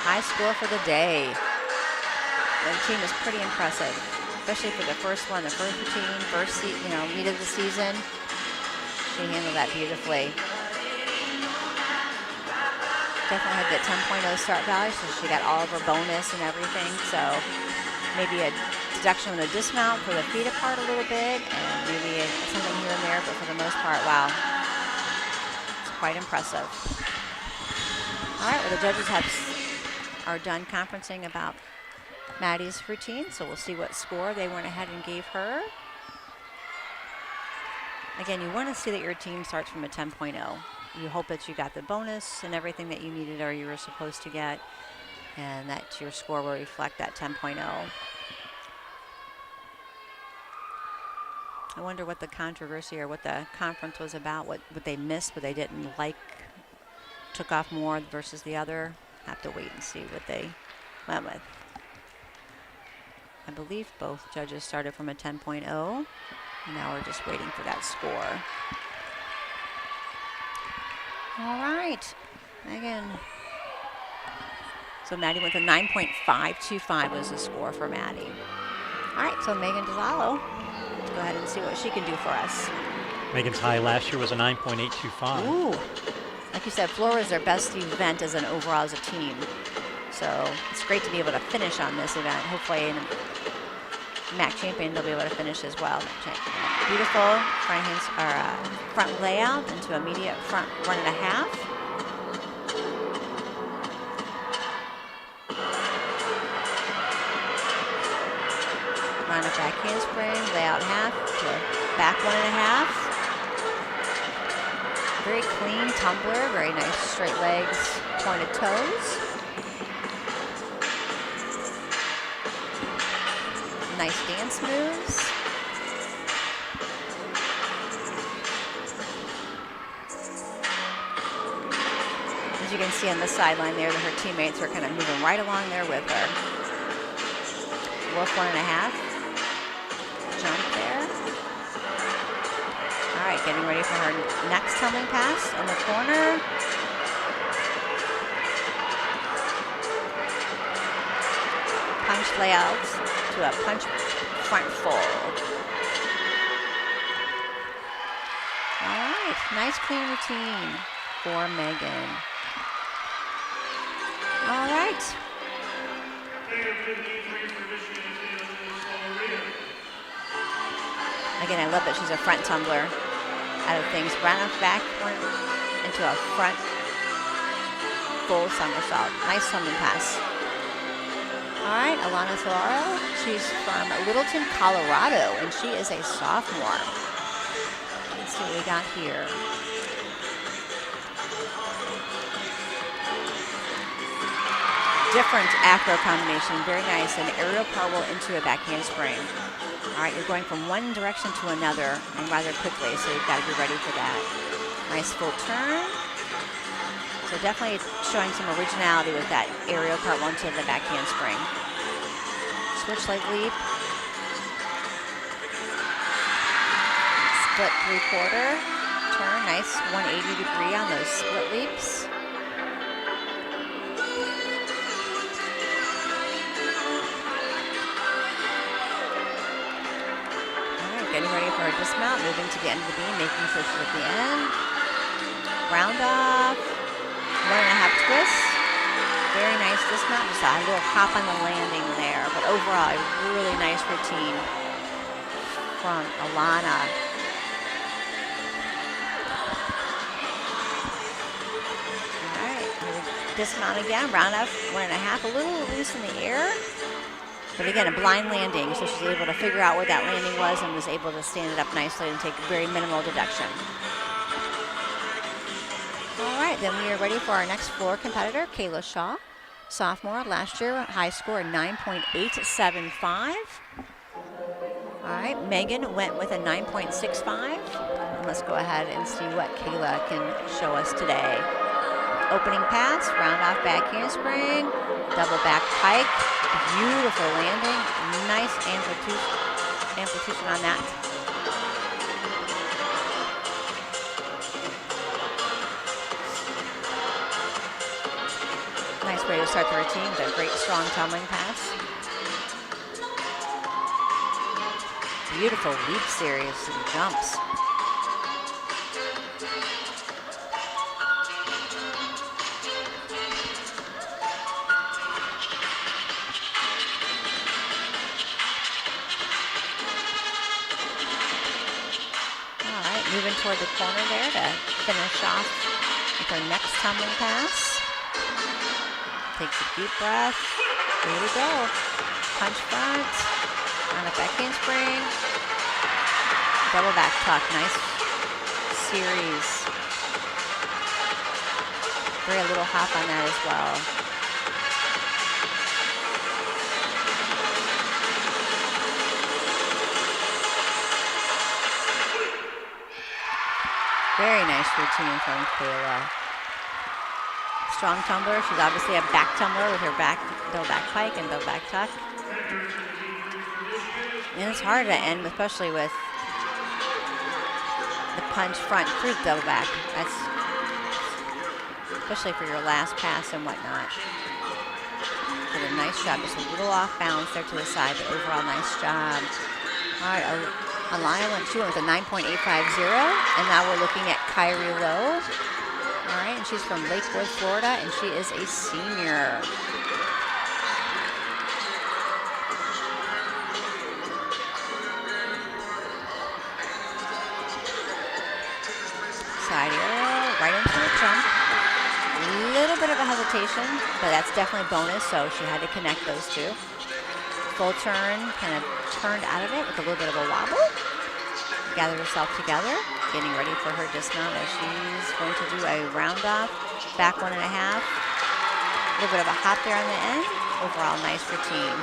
High score for the day. The team is pretty impressive, especially for the first one, the first routine, meet of the season. She handled that beautifully. Definitely had the 10.0 start value, so she got all of her bonus and everything. So maybe a deduction on the dismount for the feet apart a little bit, and maybe something here and there, but for the most part, wow. Quite impressive. All right, well, the judges are done conferencing about Maddie's routine, so we'll see what score they went ahead and gave her. Again, you want to see that your team starts from a 10.0. You hope that you got the bonus and everything that you needed or you were supposed to get, and that your score will reflect that 10.0. I wonder what the controversy or what the conference was about, what they missed, what they didn't like, took off more versus the other. Have to wait and see what they went with. I believe both judges started from a 10.0. And now we're just waiting for that score. All right, Megan. So Maddie went to 9.525 was the score for Maddie. All right, so Megan DeZalo. Let's go ahead and see what she can do for us. Megan's high last year was a 9.825. Ooh. Like you said, floor is their best event as an overall as a team. So it's great to be able to finish on this event. Hopefully in the MAC champion, they'll be able to finish as well. Beautiful front layout into immediate front 1.5. On a back handspring, layout half to back 1.5. Very clean tumbler, very nice straight legs, pointed toes. Nice dance moves. As you can see on the sideline there, that her teammates are kind of moving right along there with her. Wolf 1.5. Jump there. All right, getting ready for her next tumbling pass on the corner. Punch layout to a punch front fold. All right, nice clean routine for Megan. All right. Again, I love that she's a front tumbler out of things. Right off back one into a front full somersault. Nice tumbling pass. All right, Alana Solaro. She's from Littleton, Colorado, and she is a sophomore. Let's see what we got here. Different acro combination, very nice. An aerial parallel into a back handspring. All right, you're going from one direction to another and rather quickly, so you've got to be ready for that. Nice full turn. So definitely showing some originality with that aerial cartwheel into the back handspring. Switch leg leap. Split 3/4. Turn, nice 180 degree on those split leaps. Getting ready for her dismount, moving to the end of the beam, making sure she's at the end. Round off, 1.5 twists. Very nice dismount, just a little hop on the landing there, but overall, a really nice routine from Alana. All right, dismount again, round off, 1.5, a little loose in the air. But again, a blind landing, so she's able to figure out where that landing was and was able to stand it up nicely and take very minimal deduction. All right, then we are ready for our next floor competitor, Kayla Shaw, sophomore. Last year, high score 9.875. All right, Megan went with a 9.65. And let's go ahead and see what Kayla can show us today. Opening pass, round off back handspring, double back pike. Beautiful landing, nice amplitude on that. Nice way to start the routine, but a great strong tumbling pass. Beautiful leap series and jumps. Moving toward the corner there to finish off with her next tumbling pass. Takes a deep breath. Here we go. Punch front. On a back handspring. Double back tuck. Nice series. Very little hop on that as well. Very nice routine from Kayla. Strong tumbler. She's obviously a back tumbler with her double back pike and double back tuck. And it's hard to end, especially with the punch front through the double back. That's especially for your last pass and whatnot. Did a nice job. Just a little off balance there to the side, but overall nice job. All right. Alana went with a 9.850, and now we're looking at Kyrie Lowe. All right, and she's from Lakewood, Florida, and she is a senior. Side aerial, right into the jump. A little bit of a hesitation, but that's definitely bonus, so she had to connect those two. Full turn, kind of turned out of it with a little bit of a wobble. Gathered herself together, getting ready for her dismount as she's going to do a round off, back 1.5. A little bit of a hop there on the end. Overall, nice routine.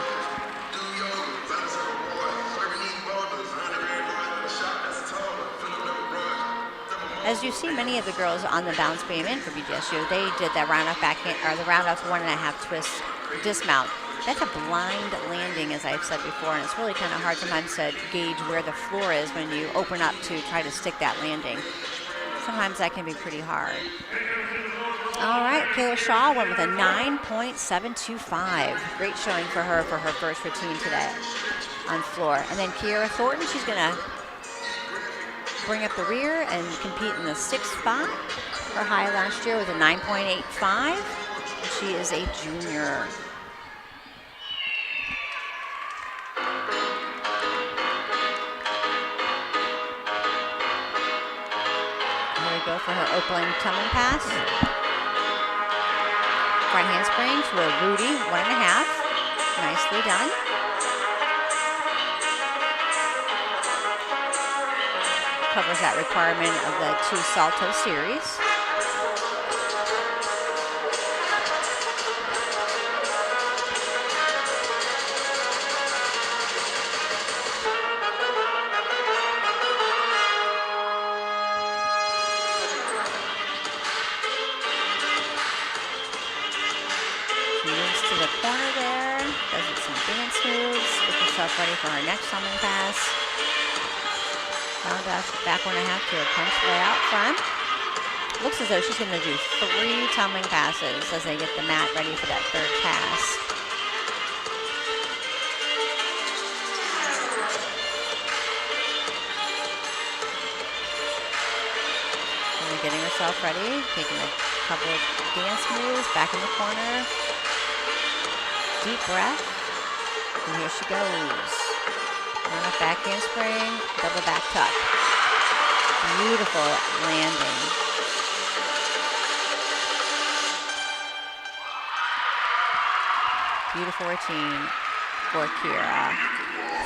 As you see, many of the girls on the bounce beam in for BGSU, they did that round off backhand, or the round off 1.5 twist dismount. That's a blind landing, as I've said before, and it's really kind of hard sometimes to gauge where the floor is when you open up to try to stick that landing. Sometimes that can be pretty hard. All right, Kayla Shaw went with a 9.725. Great showing for her first routine today on floor. And then Kiera Thornton, she's going to bring up the rear and compete in the 6th spot. Her high last year was a 9.85. She is a junior. Go for her opening tumbling pass. Front handspring to a Rudy, 1.5. Nicely done. Covers that requirement of the 2 salto series. to the corner there. Does some dance moves. Gets herself ready for her next tumbling pass. Round dash back 1.5 to a punch layout front. Looks as though she's going to do 3 tumbling passes as they get the mat ready for that third pass. And getting herself ready, taking a couple of dance moves, back in the corner. Deep breath. And here she goes. Run up back handspring, double back tuck. Beautiful landing. Beautiful routine for Kira.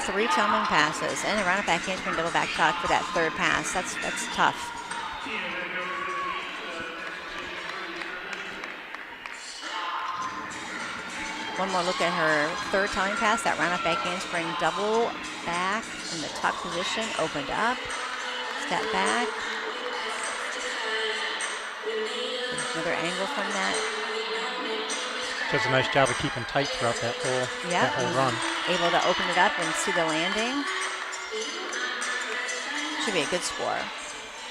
3 tumbling passes and a run up back handspring, double back tuck for that third pass. That's tough. One more look at her third tumbling pass, that run up back handspring, double back in the tuck position, opened up, step back. Another angle from that. Does a nice job of keeping tight throughout that whole run. Able to open it up and see the landing. Should be a good score.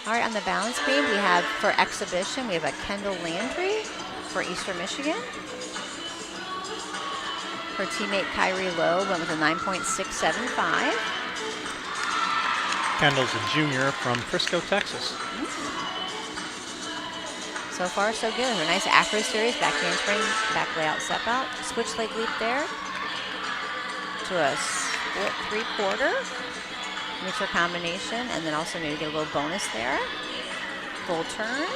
All right, on the balance beam, we have for exhibition, we have a Kendall Landry for Eastern Michigan. Her teammate Kyrie Lowe went with a 9.675. Kendall's a junior from Frisco, Texas. So far, so good. Her nice acro series, back handspring, back layout, step out, switch leg leap there to a split 3/4. Mixer combination, and then also maybe get a little bonus there. Full turn.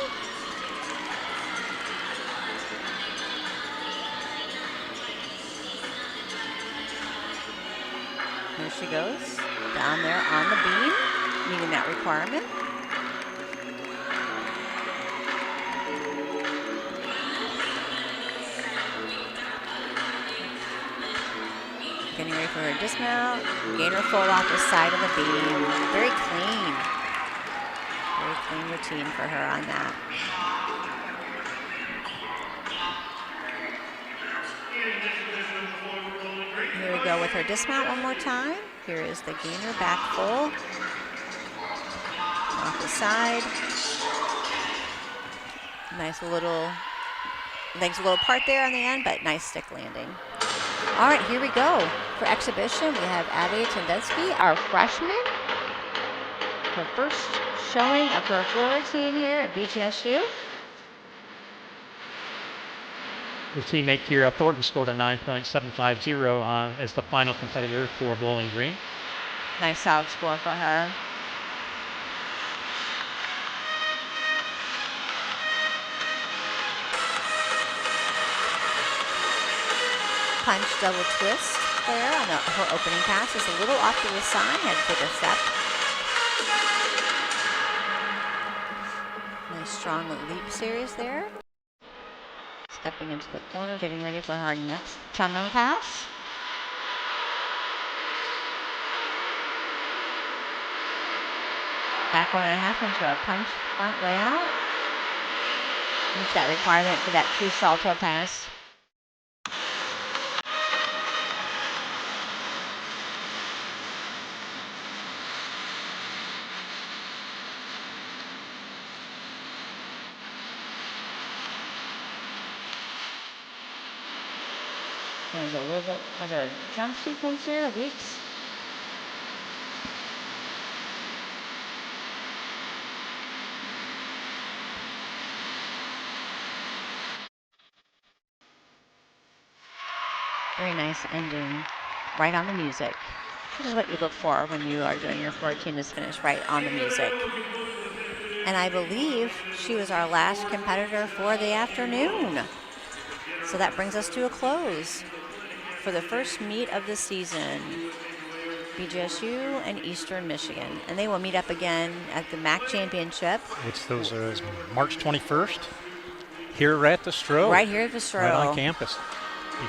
Here she goes, down there on the beam, meeting that requirement. Getting ready for her dismount. Gainer fold off the side of the beam. Very clean. Very clean routine for her on that. Here we go with her dismount one more time. Here is the gainer back full. Off the side. Nice little, legs a little apart there on the end, but nice stick landing. All right, here we go. For exhibition, we have Abby Tendensky, our freshman. Her first showing of her floor routine here at BGSU. Her teammate Kira Thornton scored a 9.750 as the final competitor for Bowling Green. Nice solid score for her. Punch double twist there on her opening pass. Just a little off to the side, had to take a step. Nice strong leap series there. Stepping into the corner, getting ready for her next tunnel pass. Back 1.5 into a punch front layout. Meets that requirement for that true salto pass. There's a little bit of a jump sequence here, leaps. Very nice ending, right on the music. This is what you look for when you are doing your routine, is finish right on the music. And I believe she was our last competitor for the afternoon. So that brings us to a close for the first meet of the season, BGSU and Eastern Michigan. And they will meet up again at the MAC Championship. Which those are March 21st, here at the Stroh. Right here at the Stroh. Right on campus.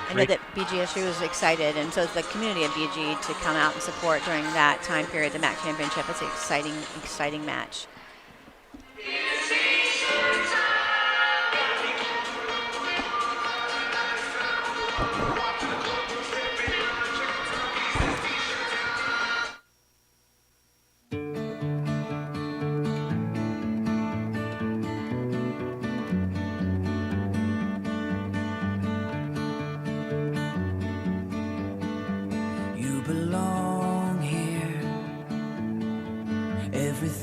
I know that BGSU is excited, and so is the community of BG, to come out and support during that time period, the MAC Championship. It's an exciting, exciting match.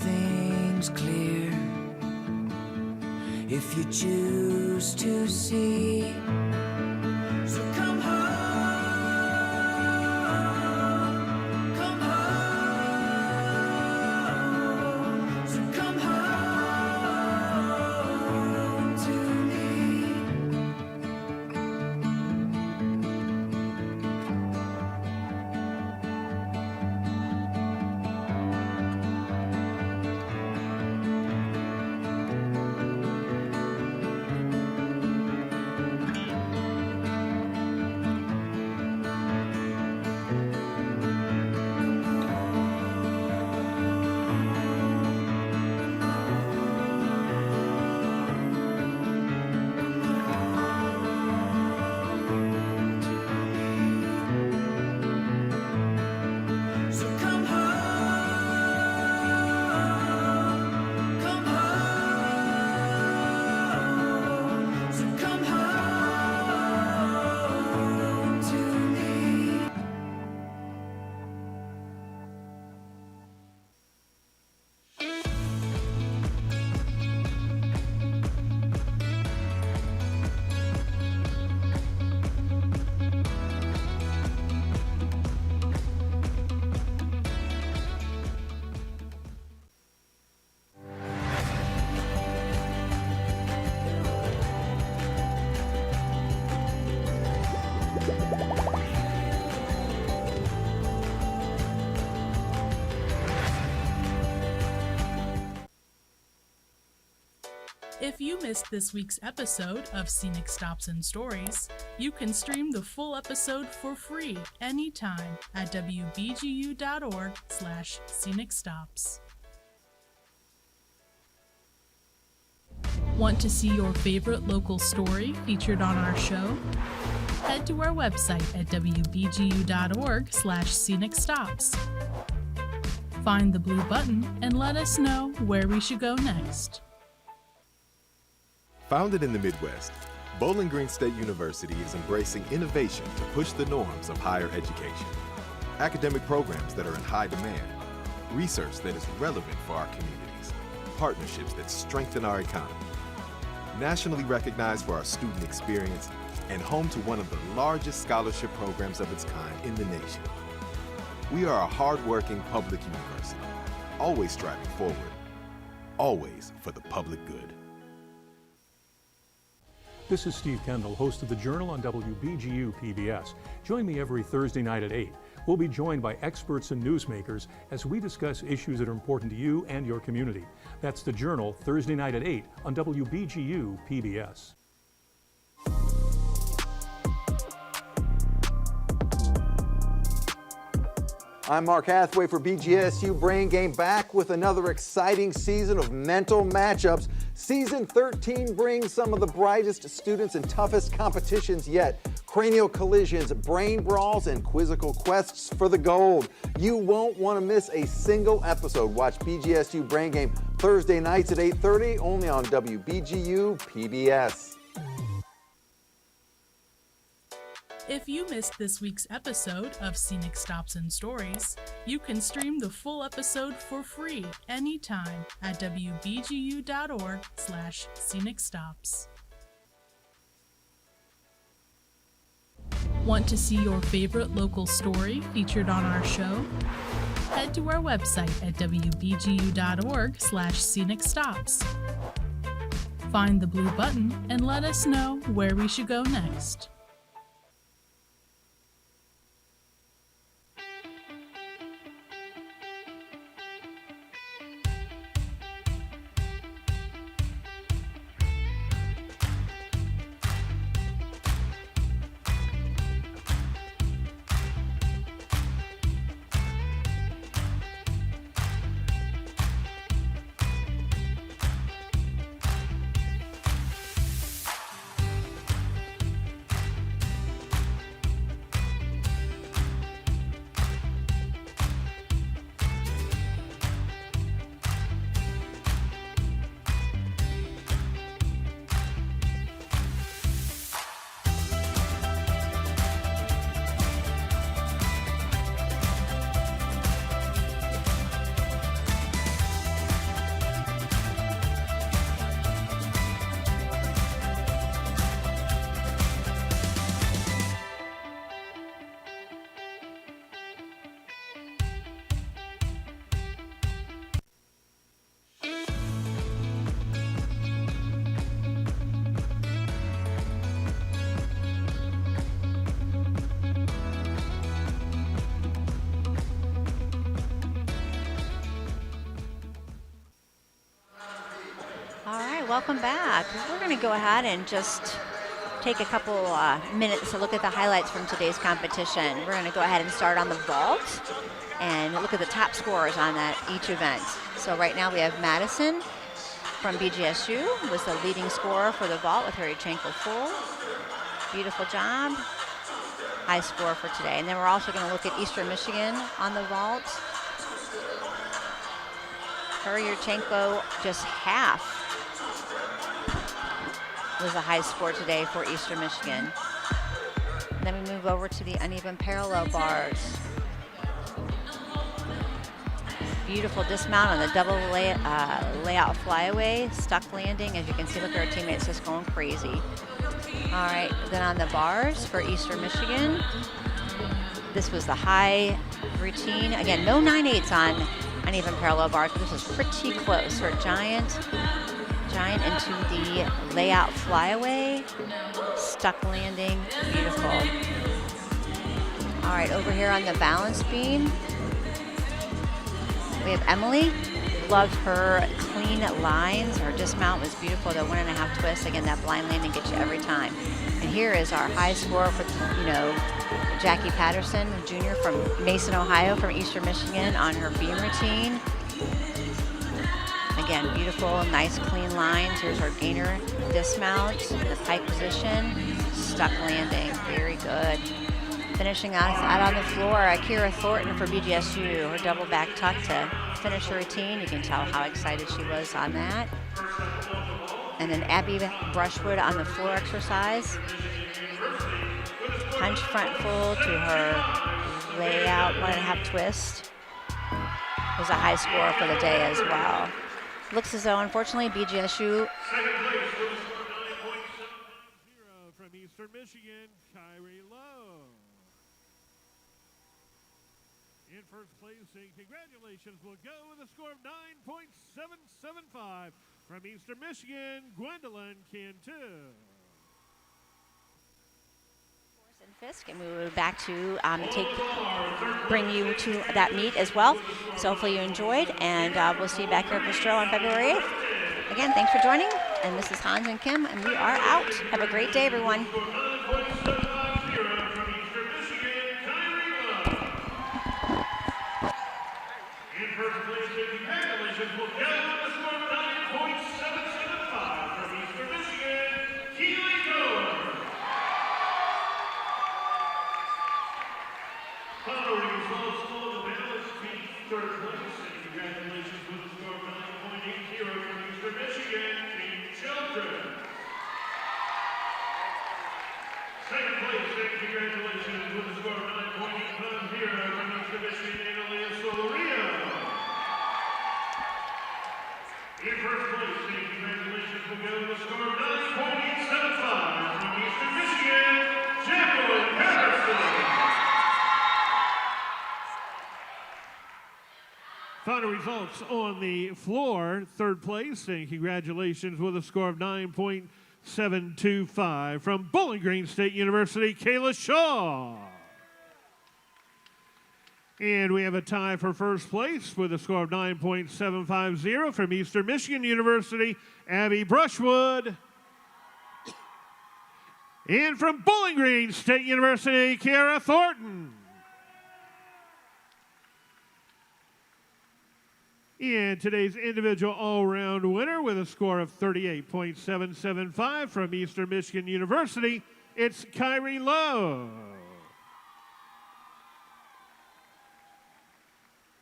things clear. If you choose to see, so come home, come home, so come home to me. So come home, come home, so come home to me. If you missed this week's episode of Scenic Stops and Stories, you can stream the full episode for free anytime at WBGU.org/Scenic Stops. Want to see your favorite local story featured on our show? Head to our website at WBGU.org/Scenic Stops. Find the blue button and let us know where we should go next. Founded in the Midwest, Bowling Green State University is embracing innovation to push the norms of higher education. Academic programs that are in high demand, research that is relevant for our communities, partnerships that strengthen our economy. Nationally recognized for our student experience and home to one of the largest scholarship programs of its kind in the nation. We are a hardworking public university, always striving forward, always for the public good. This is Steve Kendall, host of The Journal on WBGU-PBS. Join me every Thursday night at 8. We'll be joined by experts and newsmakers as we discuss issues that are important to you and your community. That's The Journal, Thursday night at 8 on WBGU-PBS. I'm Mark Hathaway for BGSU Brain Game, back with another exciting season of mental matchups. Season 13 brings some of the brightest students and toughest competitions yet. Cranial collisions, brain brawls, and quizzical quests for the gold. You won't want to miss a single episode. Watch BGSU Brain Game Thursday nights at 8:30, only on WBGU PBS. If you missed this week's episode of Scenic Stops and Stories, you can stream the full episode for free anytime at WBGU.org/Scenic Stops. Want to see your favorite local story featured on our show? Head to our website at WBGU.org/Scenic Stops. Find the blue button and let us know where we should go next. welcome back. We're going to go ahead and just take a couple minutes to look at the highlights from today's competition. We're going to go ahead and start on the vault and look at the top scorers on each event. So right now we have Madison from BGSU was the leading scorer for the vault with her Yurchenko full. Beautiful job. High score for today. And then we're also going to look at Eastern Michigan on the vault. Her Yurchenko just half was the high score today for Eastern Michigan. Then we move over to the uneven parallel bars. Beautiful dismount on the double layout flyaway, stuck landing. As you can see, look at our teammates just going crazy. All right, then on the bars for Eastern Michigan, this was the high routine. Again, no 9/8s on uneven parallel bars, but this was pretty close. Her giant into the layout flyaway, stuck landing, beautiful. All right, over here on the balance beam, we have Emily. Loved her clean lines. Her dismount was beautiful. The 1.5 twist. Again, that blind landing gets you every time. And here is our high score for, Jackie Patterson, junior from Mason, Ohio, from Eastern Michigan on her beam routine. Again, beautiful, nice clean lines. Here's our gainer dismount, the pike position, stuck landing, very good. Finishing out on the floor, Kira Thornton for BGSU, her double back tuck to finish her routine. You can tell how excited she was on that. And then Abby Brushwood on the floor exercise. Punch front full to her layout 1.5 twist. Was a high score for the day as well. Looks as though, unfortunately, BGSU. From Eastern Michigan, Kyrie Lowe. In first place, and congratulations will go with a score of 9.775 from Eastern Michigan, Gwendolyn Cantu. And Fisk, and we will be back to bring you to that meet as well. So hopefully you enjoyed, and we'll see you back here for Stroh on February 8th. Again, thanks for joining, and this is Hans and Kim, and we are out. Have a great day, everyone. Final results on the floor. Third place, and congratulations with a score of 9.725 from Bowling Green State University, Kayla Shaw. And we have a tie for first place with a score of 9.750 from Eastern Michigan University, Abby Brushwood. And from Bowling Green State University, Kiara Thornton. And today's individual all-round winner with a score of 38.775 from Eastern Michigan University, it's Kyrie Lowe.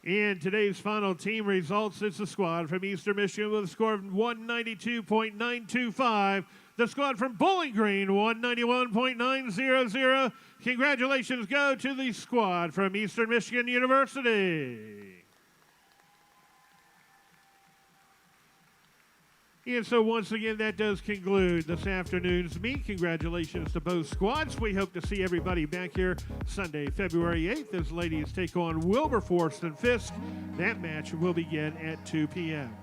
And today's final team results, it's the squad from Eastern Michigan with a score of 192.925. The squad from Bowling Green, 191.900. Congratulations go to the squad from Eastern Michigan University. And so once again, that does conclude this afternoon's meet. Congratulations to both squads. We hope to see everybody back here Sunday, February 8th, as ladies take on Wilberforce and Fisk. That match will begin at 2 p.m.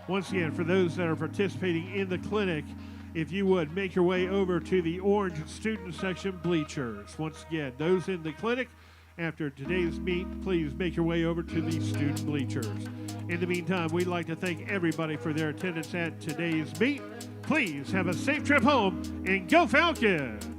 Once again, for those that are participating in the clinic, if you would, make your way over to the orange student section bleachers. Once again, those in the clinic, After today's meet, please make your way over to the student bleachers. In the meantime, we'd like to thank everybody for their attendance at today's meet. Please have a safe trip home and go Falcons!